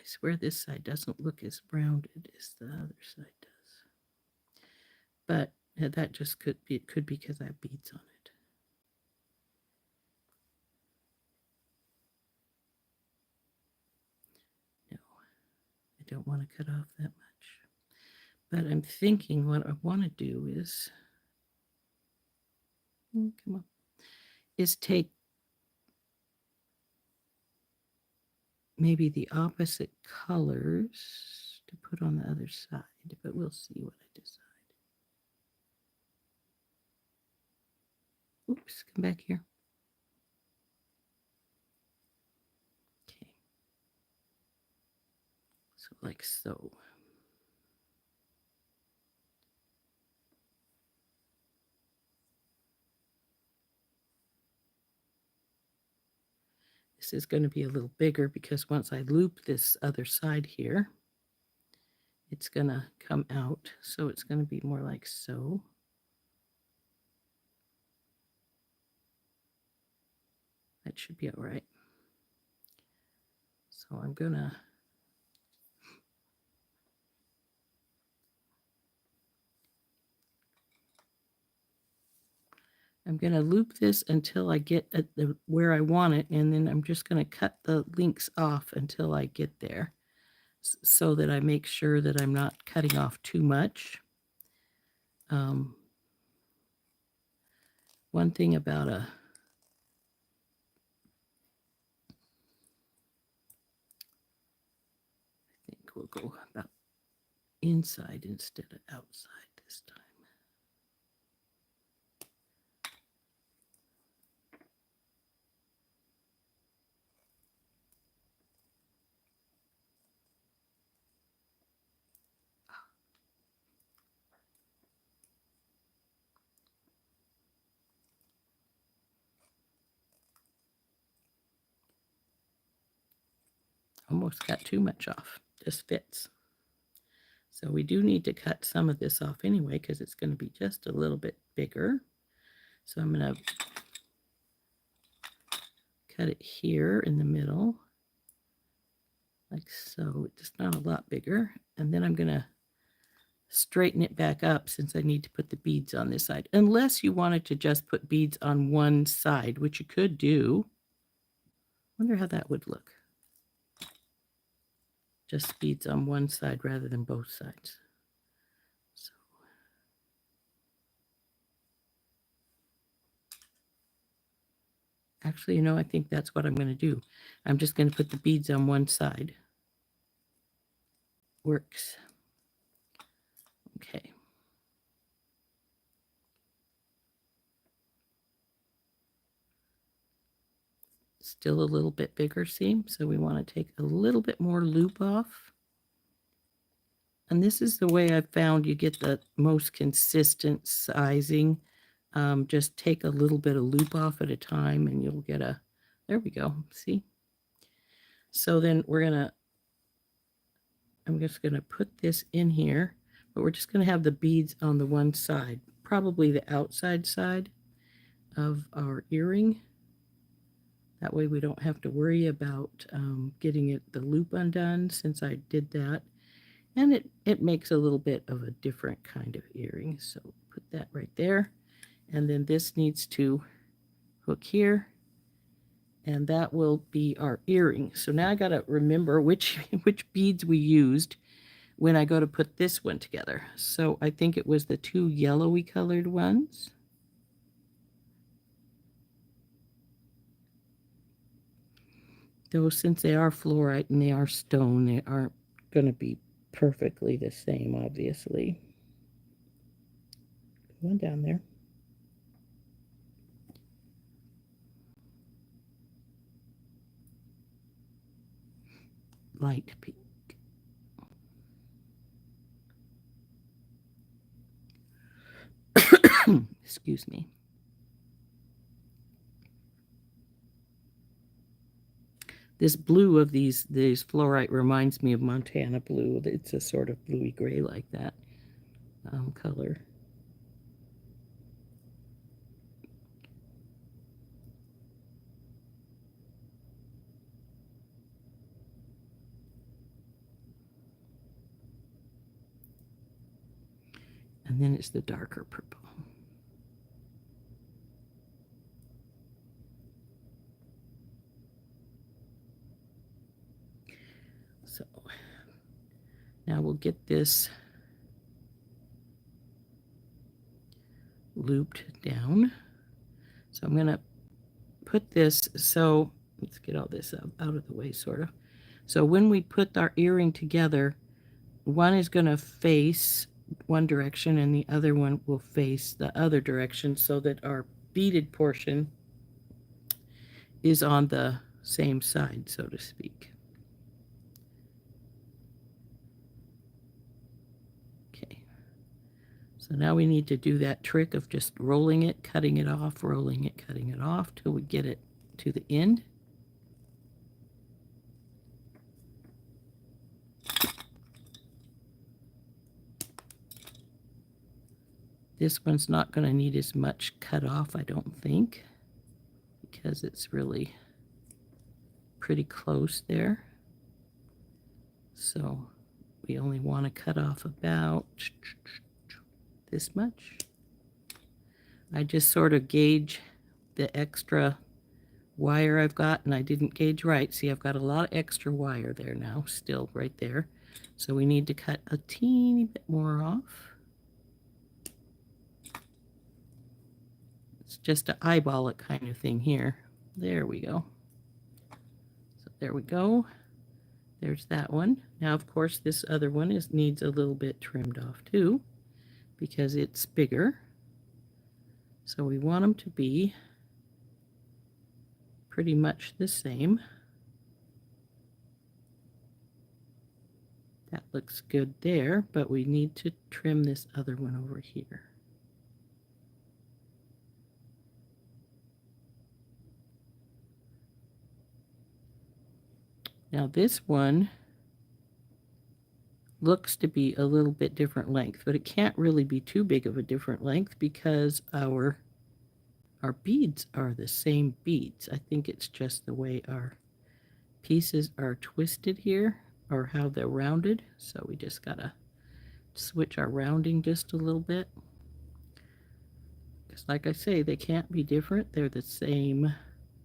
Speaker 1: I swear this side doesn't look as rounded as the other side does. But that just could be, it could be because I have beads on it. No, I don't want to cut off that much. But I'm thinking what I want to do is, come on, is take maybe the opposite colors to put on the other side, but we'll see what I decide. Oops, come back here. Okay. So like so. This is going to be a little bigger because once I loop this other side here, it's going to come out. So it's going to be more like so. That should be all right. So I'm going to loop this until I get at where I want it, and then I'm just going to cut the links off until I get there so that I make sure that I'm not cutting off too much. One thing about I think we'll go about inside instead of outside this time. Almost got too much off. Just fits. So we do need to cut some of this off anyway because it's going to be just a little bit bigger. So I'm going to cut it here in the middle, like so. Just not a lot bigger. And then I'm going to straighten it back up since I need to put the beads on this side. Unless you wanted to just put beads on one side, which you could do. Wonder how that would look. Just beads on one side rather than both sides. So actually, you know, I think that's what I'm going to do. I'm just going to put the beads on one side. Works. Okay. Still a little bit bigger seam, so we want to take a little bit more loop off. And this is the way I've found you get the most consistent sizing. Just take a little bit of loop off at a time and you'll get a, there we go, see? So then I'm just going to put this in here, but we're just going to have the beads on the one side, probably the outside side of our earring. That way we don't have to worry about getting the loop undone since I did that. And it makes a little bit of a different kind of earring. So put that right there. And then this needs to hook here. And that will be our earring. So now I got to remember which beads we used when I go to put this one together. So I think it was the two yellowy colored ones. Though since they are fluorite and they are stone, they aren't going to be perfectly the same, obviously. One down there. Light pink. Excuse me. This blue of these fluorite reminds me of Montana blue. It's a sort of bluey gray like that color. then it's the darker purple. So now we'll get this looped down. So I'm going to put this, so let's get all this out of the way, sort of. So when we put our earring together, one is going to face one direction and the other one will face the other direction, so that our beaded portion is on the same side, so to speak. Okay. So now we need to do that trick of just rolling it, cutting it off, rolling it, cutting it off till we get it to the end. This one's not going to need as much cut off, I don't think, because it's really pretty close there. So we only want to cut off about this much. I just sort of gauge the extra wire I've got, and I didn't gauge right. See, I've got a lot of extra wire there now, still right there. So we need to cut a teeny bit more off. It's just to eyeball it kind of thing here. There we go. So there we go. There's that one. Now, of course, this other one needs a little bit trimmed off too, because it's bigger. So we want them to be pretty much the same. That looks good there, but we need to trim this other one over here. Now this one looks to be a little bit different length, but it can't really be too big of a different length because our beads are the same beads. I think it's just the way our pieces are twisted here, or how they're rounded. So we just gotta switch our rounding just a little bit. Because like I say, they can't be different. They're the same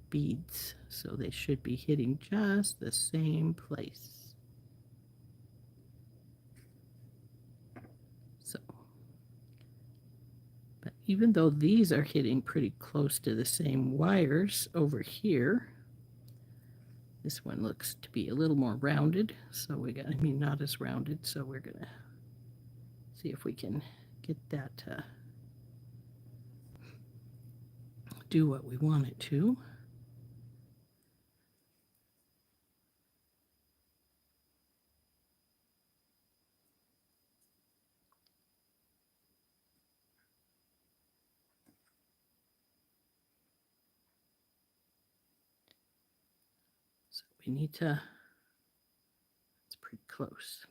Speaker 1: beads, so they should be hitting just the same place. So, but even though these are hitting pretty close to the same wires over here, this one looks to be a little more rounded. So we got, I mean, not as rounded. So we're gonna see if we can get that to do what we want it to. So we need to, it's pretty close.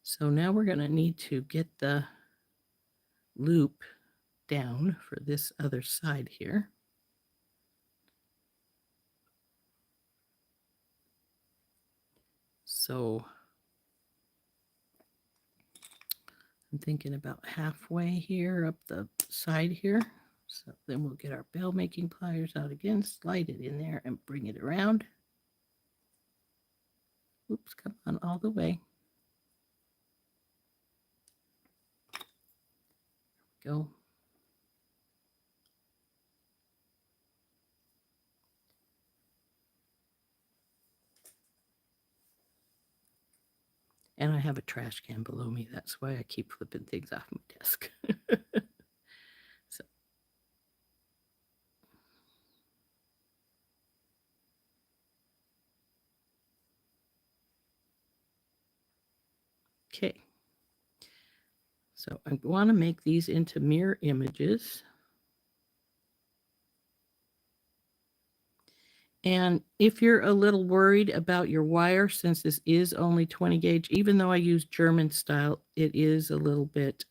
Speaker 1: So now we're going to need to get the loop down for this other side here. So I'm thinking about halfway here up the side here. So then we'll get our bell making pliers out again, slide it in there and bring it around. Oops, come on all the way. There we go. And I have a trash can below me. That's why I keep flipping things off my desk. So. Okay. So I want to make these into mirror images. And if you're a little worried about your wire, since this is only 20 gauge, even though I use German style, it is a little bit,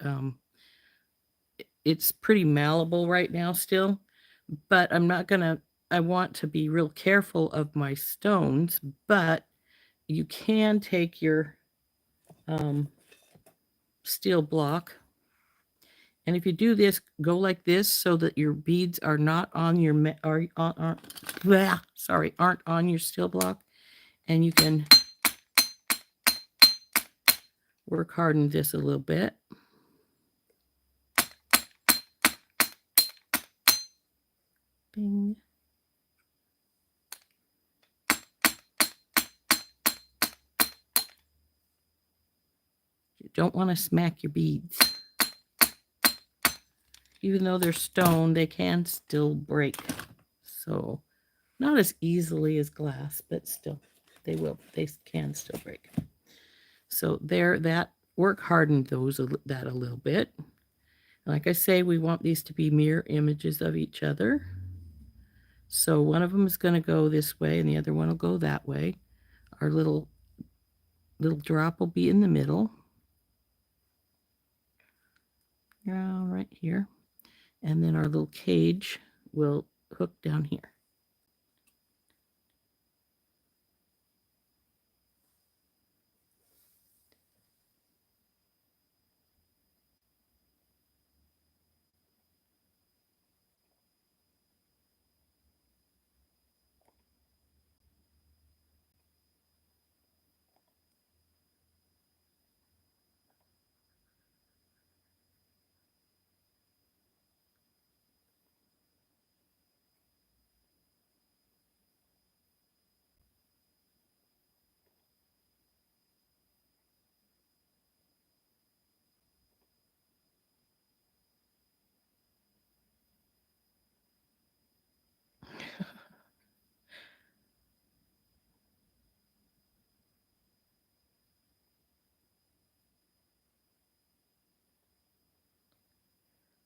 Speaker 1: it's pretty malleable right now still, but I'm not going to, I want to be real careful of my stones, but you can take your steel block And if you do this, go like this so that your beads are not on your aren't on your steel block, and you can work harden this a little bit. Bing. You don't want to smack your beads. Even though they're stone, they can still break. So not as easily as glass, but still they can still break. So there, that work hardened that a little bit. Like I say, we want these to be mirror images of each other. So one of them is going to go this way and the other one will go that way. Our little drop will be in the middle. Right here. And then our little cage will hook down here.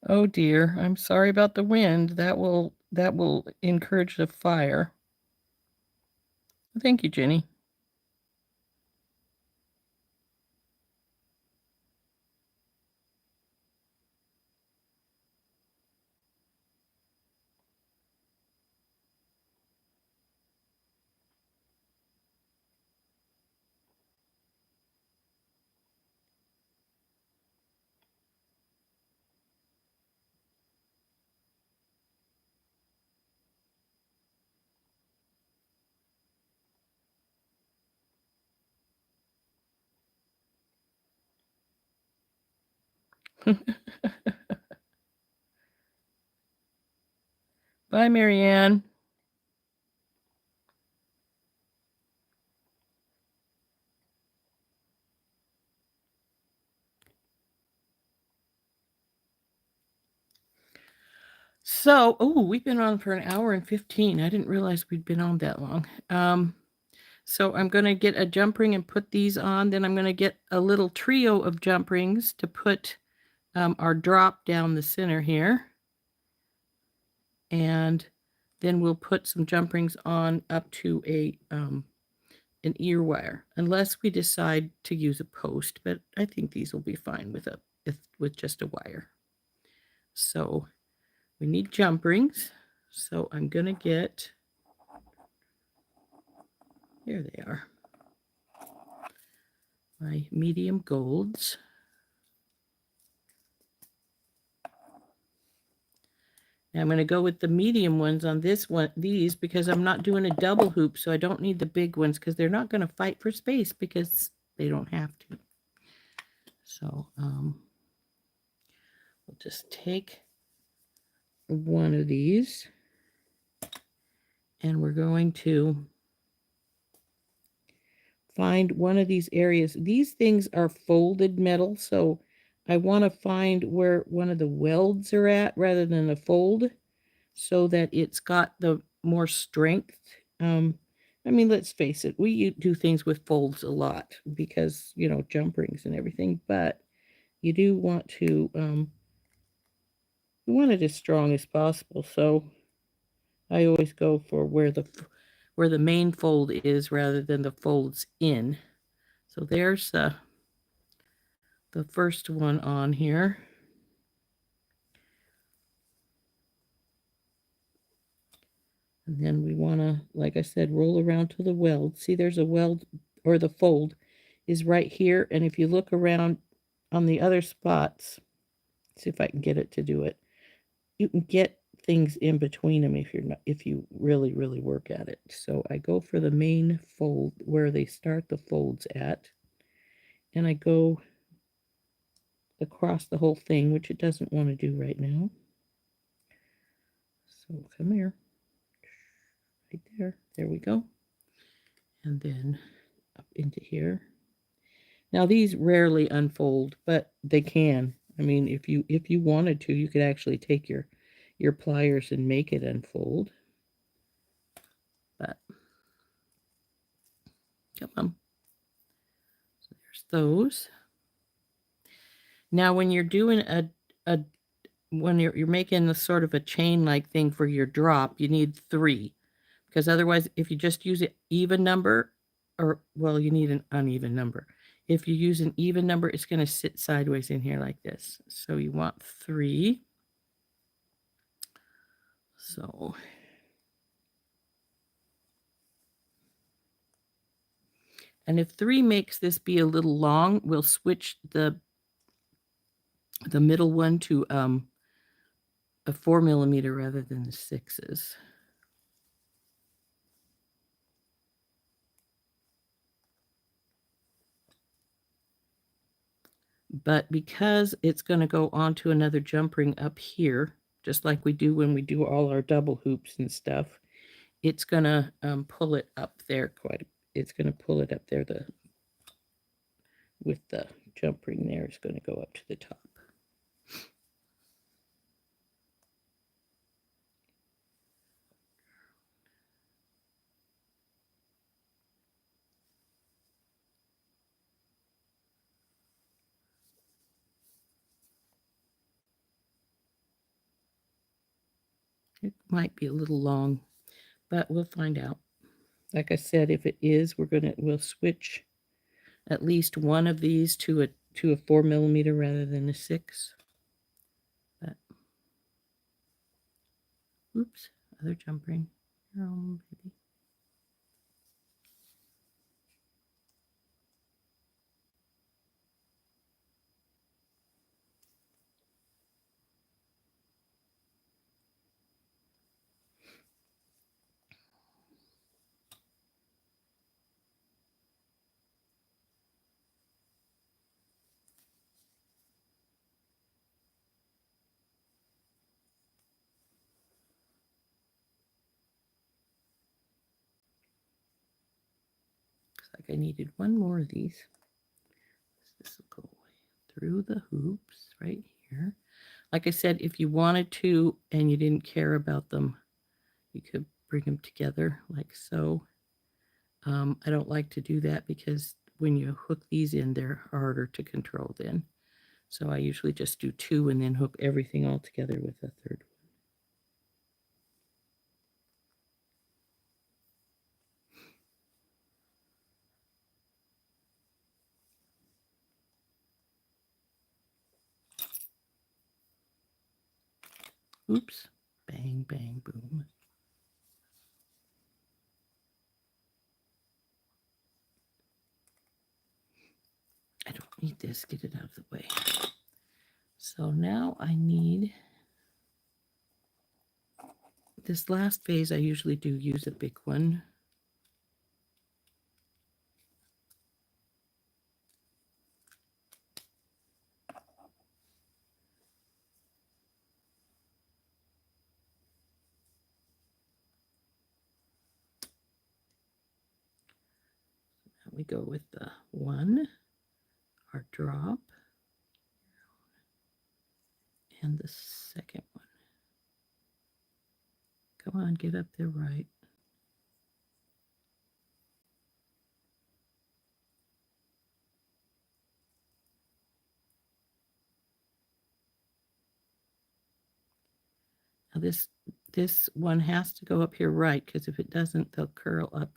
Speaker 1: Oh dear, I'm sorry about the wind. That will encourage the fire. Thank you, Jenny. Bye, Marianne. So, we've been on for an hour and 15. I didn't realize we'd been on that long. So I'm going to get a jump ring and put these on. Then I'm going to get a little trio of jump rings to put our drop down the center here. And then we'll put some jump rings on up to an ear wire, unless we decide to use a post, but I think these will be fine with just a wire. So we need jump rings. So I'm going to get, there they are, my medium golds. Now I'm going to go with the medium ones on these, because I'm not doing a double hoop, so I don't need the big ones, because they're not going to fight for space because they don't have to. So we'll just take one of these, and we're going to find one of these areas. These things are folded metal, so I want to find where one of the welds are at rather than a fold, so that it's got the more strength. I mean, let's face it, we do things with folds a lot because, jump rings and everything, but you do want to, you want it as strong as possible. So I always go for where the main fold is rather than the folds in. So there's the first one on here. And then we want to, like I said, roll around to the weld. See, there's a weld, or the fold is right here. And if you look around on the other spots, see if I can get it to do it. You can get things in between them if you really, really work at it. So I go for the main fold where they start the folds at, and I go across the whole thing, which it doesn't want to do right now. So come here, right there. There we go. And then up into here. Now these rarely unfold, but they can. I mean, if you wanted to, you could actually take your pliers and make it unfold. But come on. So there's those. Now when you're doing when you're making a sort of a chain-like thing for your drop, you need 3. Because otherwise, if you just use an even number, you need an uneven number. If you use an even number, it's going to sit sideways in here like this. So you want 3. So and if 3 makes this be a little long, we'll switch the middle one to a 4 millimeter rather than the 6s. But because it's going to go onto another jump ring up here, just like we do when we do all our double hoops and stuff, it's going to pull it up there it's going to pull it up there with the jump ring there. It's going to go up to the top. It might be a little long, but we'll find out. Like I said, if it is, we'll switch at least one of these to a 4 millimeter rather than a 6. But oops, other jump ring. Maybe. Like I needed one more of these. This will go through the hoops right here. Like I said, if you wanted to and you didn't care about them, you could bring them together like so. I don't like to do that because when you hook these in, they're harder to control then. So I usually just do 2 and then hook everything all together with a 3rd one. Oops. Bang, bang, boom. I don't need this. Get it out of the way. So now I need this last phase. I usually do use a big one. We go with the 1, our drop, and the second one. Come on, get up there right. Now this one has to go up here right, because if it doesn't, they'll curl up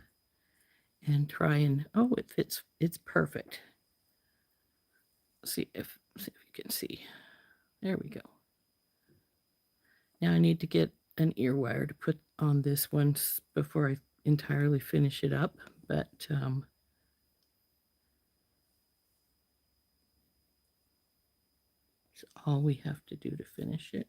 Speaker 1: and try and, oh, it fits. It's perfect. See if you can see. There we go. Now I need to get an ear wire to put on this one before I entirely finish it up, but That's all we have to do to finish it.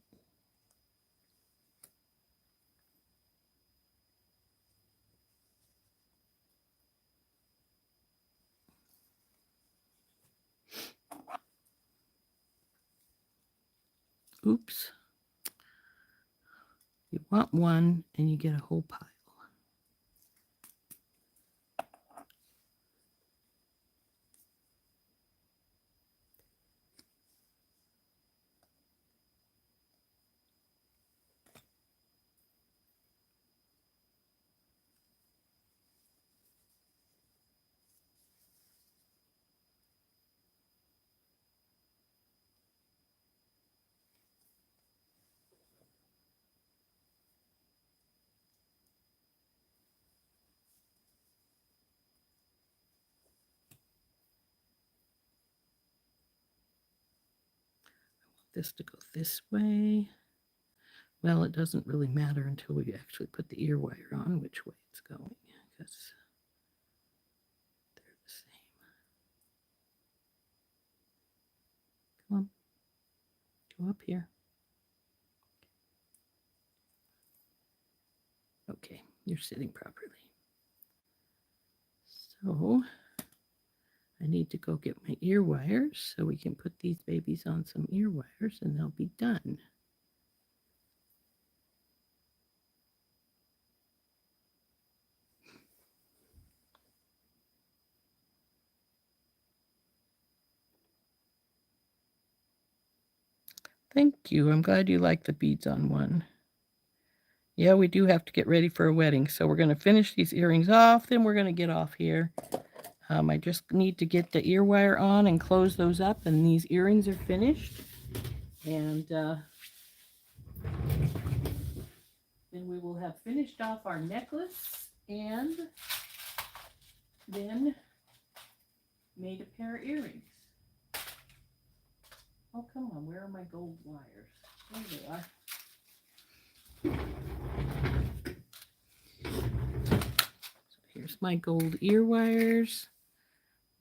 Speaker 1: Oops. You want one and you get a whole pile. This to go this way. Well, it doesn't really matter until we actually put the ear wire on which way it's going, because they're the same. Come on, go up here. Okay, you're sitting properly. So I need to go get my ear wires so we can put these babies on some ear wires and they'll be done. Thank you. I'm glad you like the beads on one. Yeah, we do have to get ready for a wedding. So we're going to finish these earrings off. Then we're going to get off here. I just need to get the ear wire on and close those up. And these earrings are finished. And then we will have finished off our necklace. And then made a pair of earrings. Oh, come on. Where are my gold wires? There they are. So here's my gold ear wires.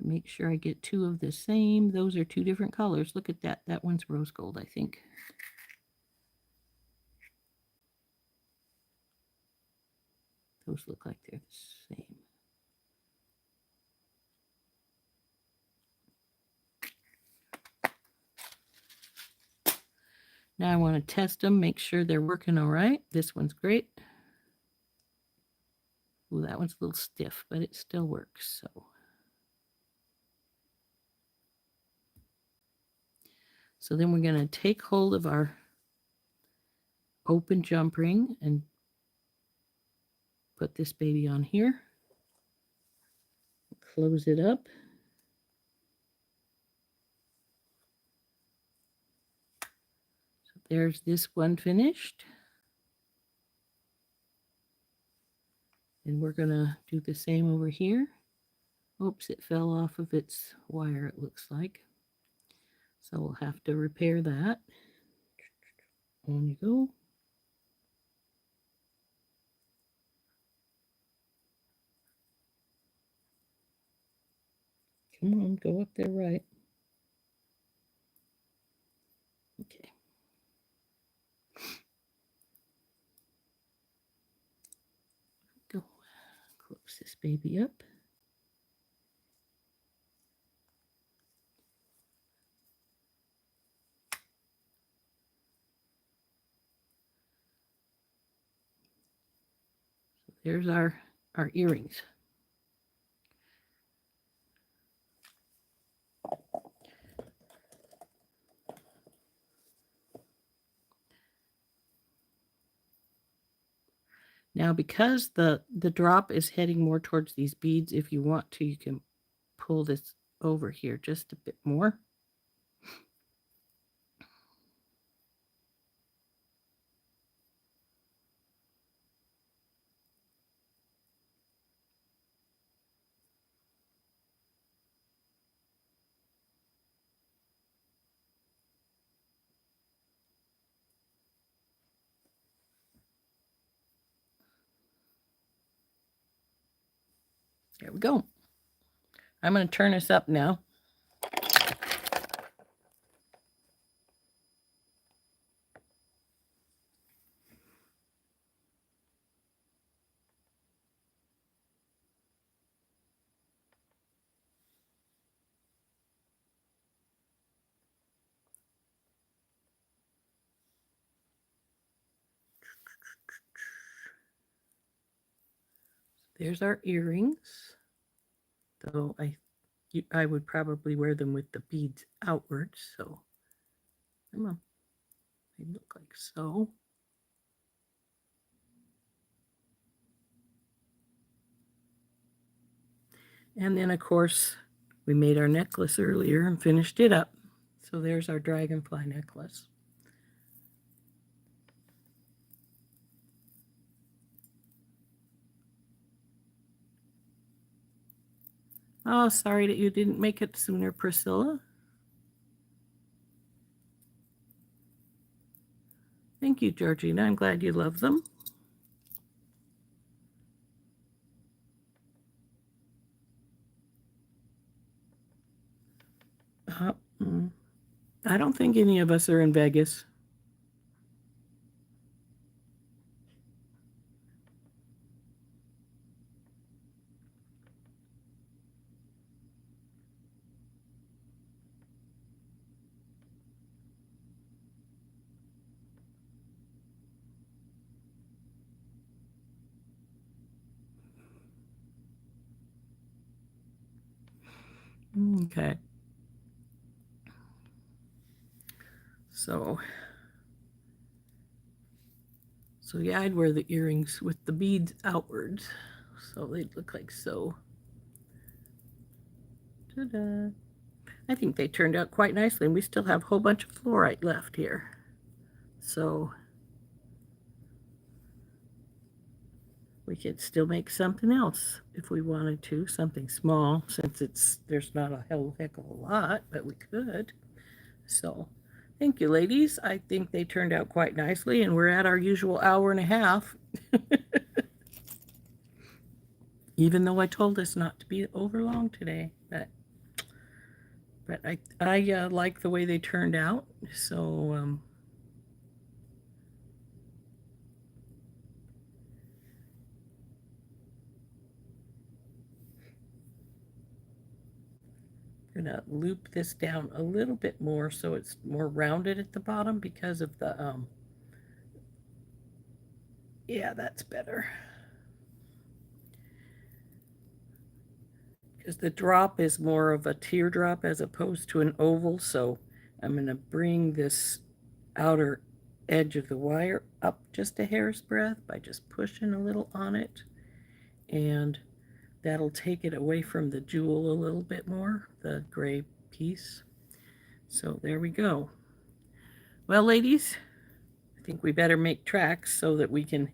Speaker 1: Make sure I get two of the same. Those are two different colors. Look at that. That one's rose gold, I think. Those look like they're the same. Now I want to test them, make sure they're working all right. This one's great. Ooh, that one's a little stiff, but it still works. So then we're going to take hold of our open jump ring and put this baby on here. Close it up. So there's this one finished. And we're going to do the same over here. Oops, it fell off of its wire, it looks like. So we'll have to repair that. On you go. Come on, go up there right. Okay. Go. Close this baby up. So there's our earrings. Now, because the drop is heading more towards these beads, if you want to, you can pull this over here just a bit more. There we go. I'm going to turn this up now. There's our earrings. Though I would probably wear them with the beads outwards, so come on. They look like so. And then, of course, we made our necklace earlier and finished it up. So there's our dragonfly necklace. Oh, sorry that you didn't make it sooner, Priscilla. Thank you, Georgina. I'm glad you love them. I don't think any of us are in Vegas. Okay. So yeah, I'd wear the earrings with the beads outwards. So they'd look like so. Ta-da. I think they turned out quite nicely, and we still have a whole bunch of fluorite left here. So we could still make something else if we wanted to, something small, since there's not a heck of a lot, but we could. So thank you, ladies. I think they turned out quite nicely, and we're at our usual hour and a half. Even though I told us not to be over long today, but I like the way they turned out. So I'm gonna loop this down a little bit more so it's more rounded at the bottom because of the yeah, that's better. Because the drop is more of a teardrop as opposed to an oval, so I'm going to bring this outer edge of the wire up just a hair's breadth by just pushing a little on it, and that'll take it away from the jewel a little bit more, the gray piece. So there we go. Well, ladies, I think we better make tracks so that we can,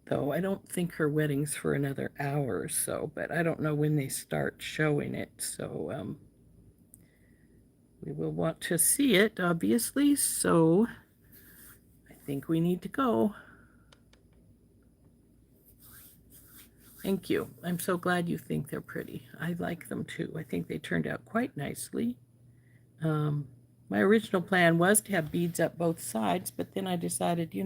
Speaker 1: though I don't think her wedding's for another hour or so, but I don't know when they start showing it, so we will want to see it, obviously, so I think we need to go. Thank you. I'm so glad you think they're pretty. I like them too. I think they turned out quite nicely. My original plan was to have beads up both sides, but then I decided,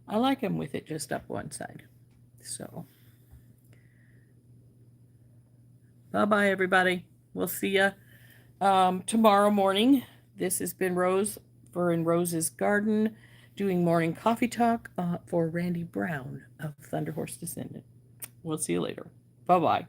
Speaker 1: I like them with it just up one side. So, bye-bye, everybody. We'll see ya tomorrow morning. This has been Rose for In Rose's Garden, doing morning coffee talk for Randy Brown of Thunder Horse Descendant. We'll see you later. Bye-bye.